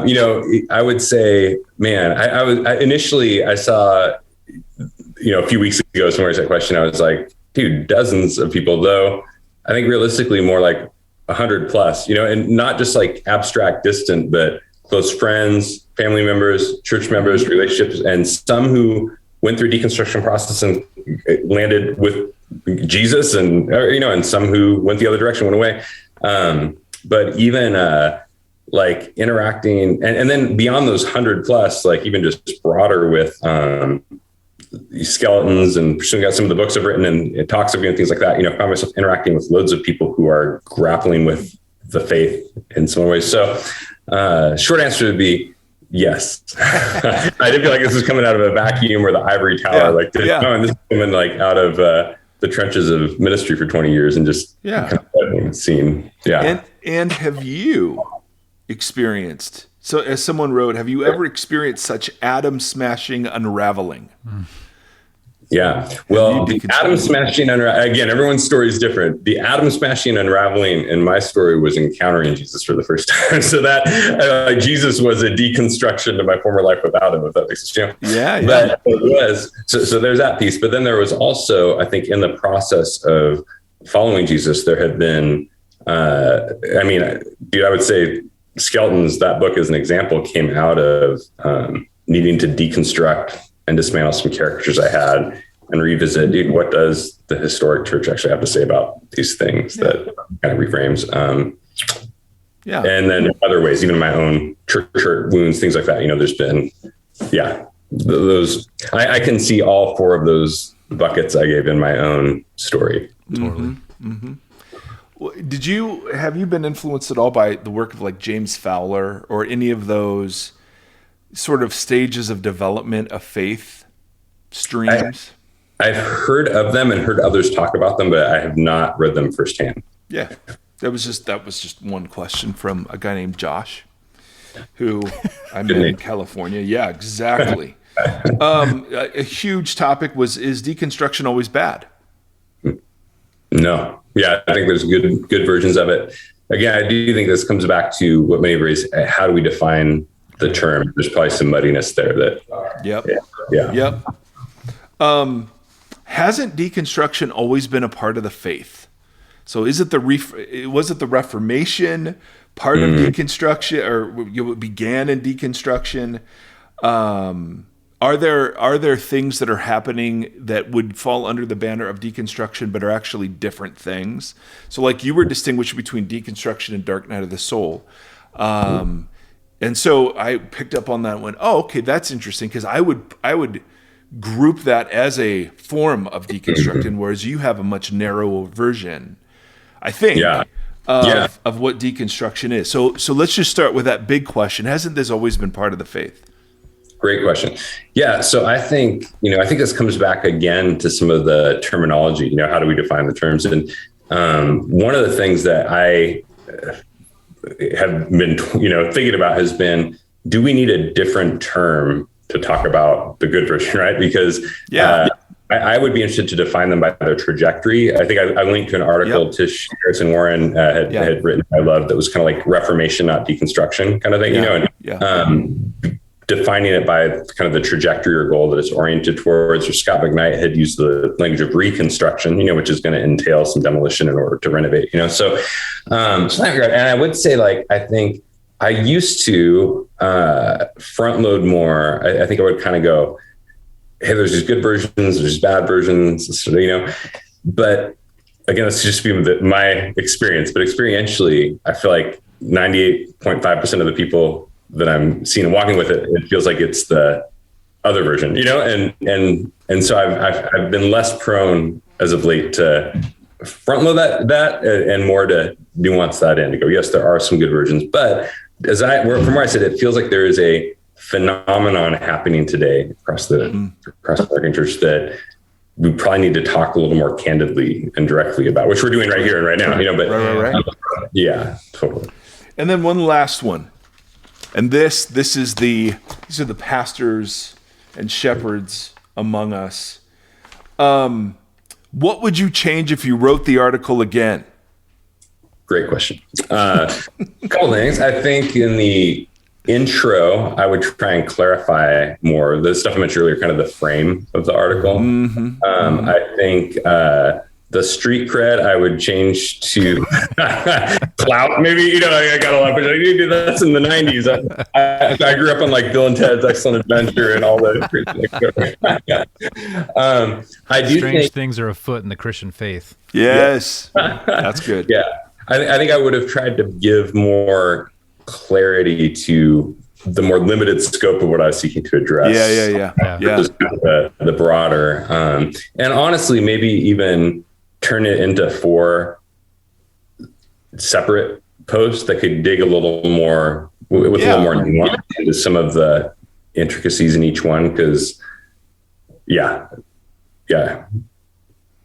you know, I would say, man, I initially saw, you know, a few weeks ago, somewhere that question, I was like, dude, dozens of people, though I think realistically more like 100 plus, you know, and not just like abstract, distant, but close friends, family members, church members, relationships, and some who went through deconstruction process and landed with Jesus, and you know, and some who went the other direction, went away. But even like interacting, and then beyond those 100 plus, like even just broader with skeletons and pursuing out some of the books I've written and talks I've given, things like that. You know, I found myself interacting with loads of people who are grappling with the faith in some ways. So short answer would be yes. I didn't feel like this was coming out of a vacuum or the ivory tower. And this is coming like out of the trenches of ministry for 20 years and just kind of seen. Yeah. And have you experienced, so as someone wrote, have you ever experienced such atom smashing unraveling? Yeah. Well, Have you the atom smashing, again, everyone's story is different. The atom smashing unraveling in my story was encountering Jesus for the first time. So that Jesus was a deconstruction to my former life without him, if that makes sense. Yeah. But it was, so there's that piece. But then there was also, I think, in the process of following Jesus, there had been, I would say Skeletons, that book as an example, came out of needing to deconstruct and dismantle some caricatures I had and revisit, what does the historic church actually have to say about these things that kind of reframes. And then in other ways, even in my own church wounds, things like that, there's been, those, I can see all four of those buckets I gave in my own story. Totally. Have you been influenced at all by the work of like James Fowler or any of those sort of stages of development of faith streams? I've heard of them and heard others talk about them, but I have not read them firsthand. Yeah. That was just one question from a guy named Josh, who I met in California. Yeah, exactly. A huge topic is deconstruction always bad? No. Yeah, I think there's good versions of it. Again, I do think this comes back to what many raise, how do we define the term? There's probably some muddiness there that. Yep. Hasn't deconstruction always been a part of the faith? So was it the Reformation part of deconstruction, or it began in deconstruction? Are there things that are happening that would fall under the banner of deconstruction, but are actually different things? So like you were distinguishing between deconstruction and dark night of the soul. And so I picked up on that and went, oh, okay, that's interesting. Cause I would group that as a form of deconstruction, whereas you have a much narrower version, I think, of what deconstruction is. So let's just start with that big question. Hasn't this always been part of the faith? Great question. Yeah. So I think this comes back again to some of the terminology, how do we define the terms? And one of the things that I have been, thinking about has been, do we need a different term to talk about the good version, right? Because I would be interested to define them by their trajectory. I think I linked to an article Tish Harrison Warren had written, I love, that was kind of like reformation, not deconstruction kind of thing, defining it by kind of the trajectory or goal that it's oriented towards. Or Scott McKnight had used the language of reconstruction, which is going to entail some demolition in order to renovate, so that regard. And I would say, like, I think I used to front load more. I think I would kind of go, hey, there's these good versions, there's bad versions, but again, it's just my experience, but experientially, I feel like 98.5% of the people that I'm seeing and walking with it feels like it's the other version, and so I've been less prone as of late to front load that and more to nuance that in, to go, yes, there are some good versions, but from where I said, it feels like there is a phenomenon happening today across the American church that we probably need to talk a little more candidly and directly about, which we're doing right here and right now, but right. Totally. And then one last one. And these are the pastors and shepherds among us. What would you change if you wrote the article again? Great question. A couple things. I think in the intro, I would try and clarify more the stuff I mentioned earlier, kind of the frame of the article. I think the street cred I would change to clout. Maybe, I got a lot, but I did do this in the 90s. I grew up on like Bill and Ted's Excellent Adventure and all the I do Strange things are afoot in the Christian faith. Yes. That's good. Yeah. I think I would have tried to give more clarity to the more limited scope of what I was seeking to address. The broader, and honestly, maybe even turn it into 4 separate posts that could dig a little more with a little more nuance into some of the intricacies in each one. Because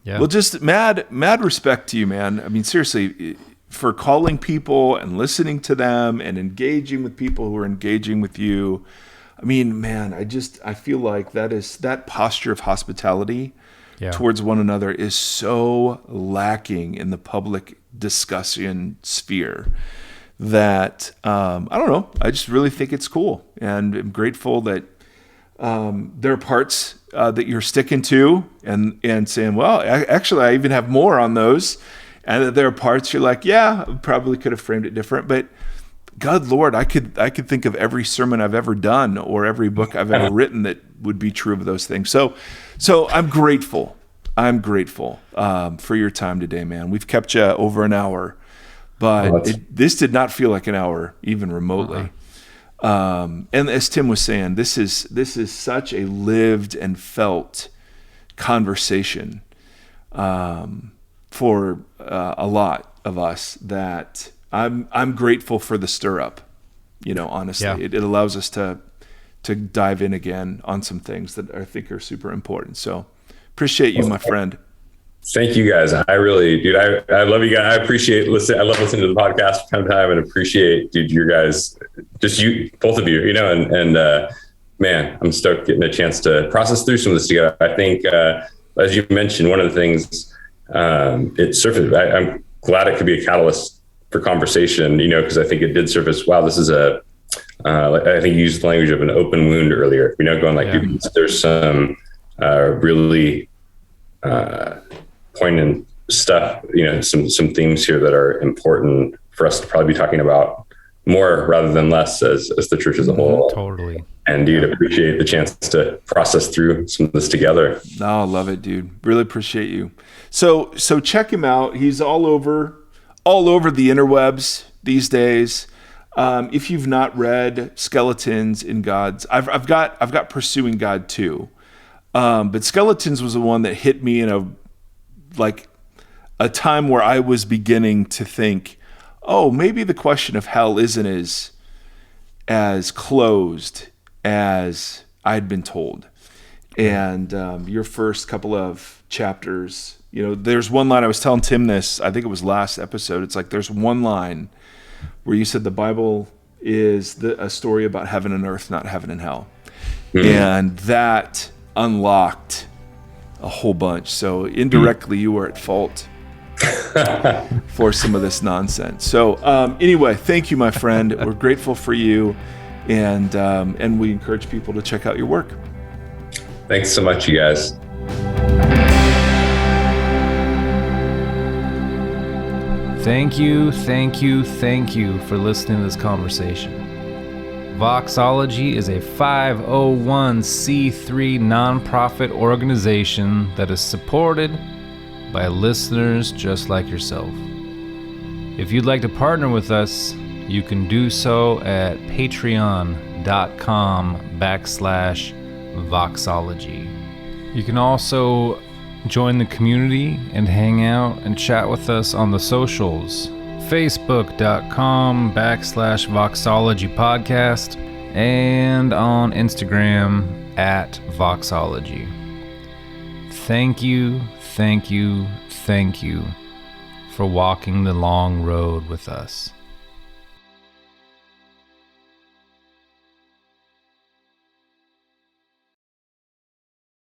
well, just mad respect to you, man. I mean, seriously, for calling people and listening to them and engaging with people who are engaging with you. I mean, man, I feel like that posture of hospitality Yeah. towards one another is so lacking in the public discussion sphere that I don't know. I just really think it's cool, and I'm grateful that there are parts that you're sticking to and saying, well, actually, I even have more on those, and that there are parts you're like, yeah, I probably could have framed it different, but God, Lord, I could think of every sermon I've ever done or every book I've ever written that would be true of those things. So I'm grateful. I'm grateful for your time today, man. We've kept you over an hour, but this did not feel like an hour, even remotely. And as Tim was saying, this is such a lived and felt conversation for a lot of us that I'm grateful for the stir up. Honestly, Yeah. it allows us to dive in again on some things that I think are super important. So appreciate you, my friend. Thank you guys. I really, dude, I love you guys. I appreciate listening. I love listening to the podcast from time to time and appreciate, dude, your guys, just you, both of you, and man, I'm stoked getting a chance to process through some of this together. I think, as you mentioned, one of the things, it surfaced, I'm glad it could be a catalyst for conversation, because I think it did surface, wow, this is I think you used the language of an open wound earlier, going like, dude, there's some really poignant stuff, some themes here that are important for us to probably be talking about more rather than less as the church as a whole. Totally. And dude, appreciate the chance to process through some of this together. No, I love it, dude. Really appreciate you. So check him out. He's all over the interwebs these days. If you've not read Skeletons in God's, I've got Pursuing God too. But Skeletons was the one that hit me in a time where I was beginning to think, oh, maybe the question of hell isn't as closed as I'd been told. And your first couple of chapters, there's one line, I was telling Tim this, I think it was last episode. It's like there's one line where you said the Bible is a story about heaven and earth, not heaven and hell. Mm-hmm. And that unlocked a whole bunch. So indirectly, you were at fault for some of this nonsense. So anyway, thank you, my friend. We're grateful for you, and we encourage people to check out your work. Thanks so much, you guys. Thank you for listening to this conversation. Voxology is a 501c3 nonprofit organization that is supported by listeners just like yourself. If you'd like to partner with us, you can do so at patreon.com/Voxology. You can also join the community and hang out and chat with us on the socials. Facebook.com/Voxology Podcast and on Instagram @Voxology. Thank you for walking the long road with us.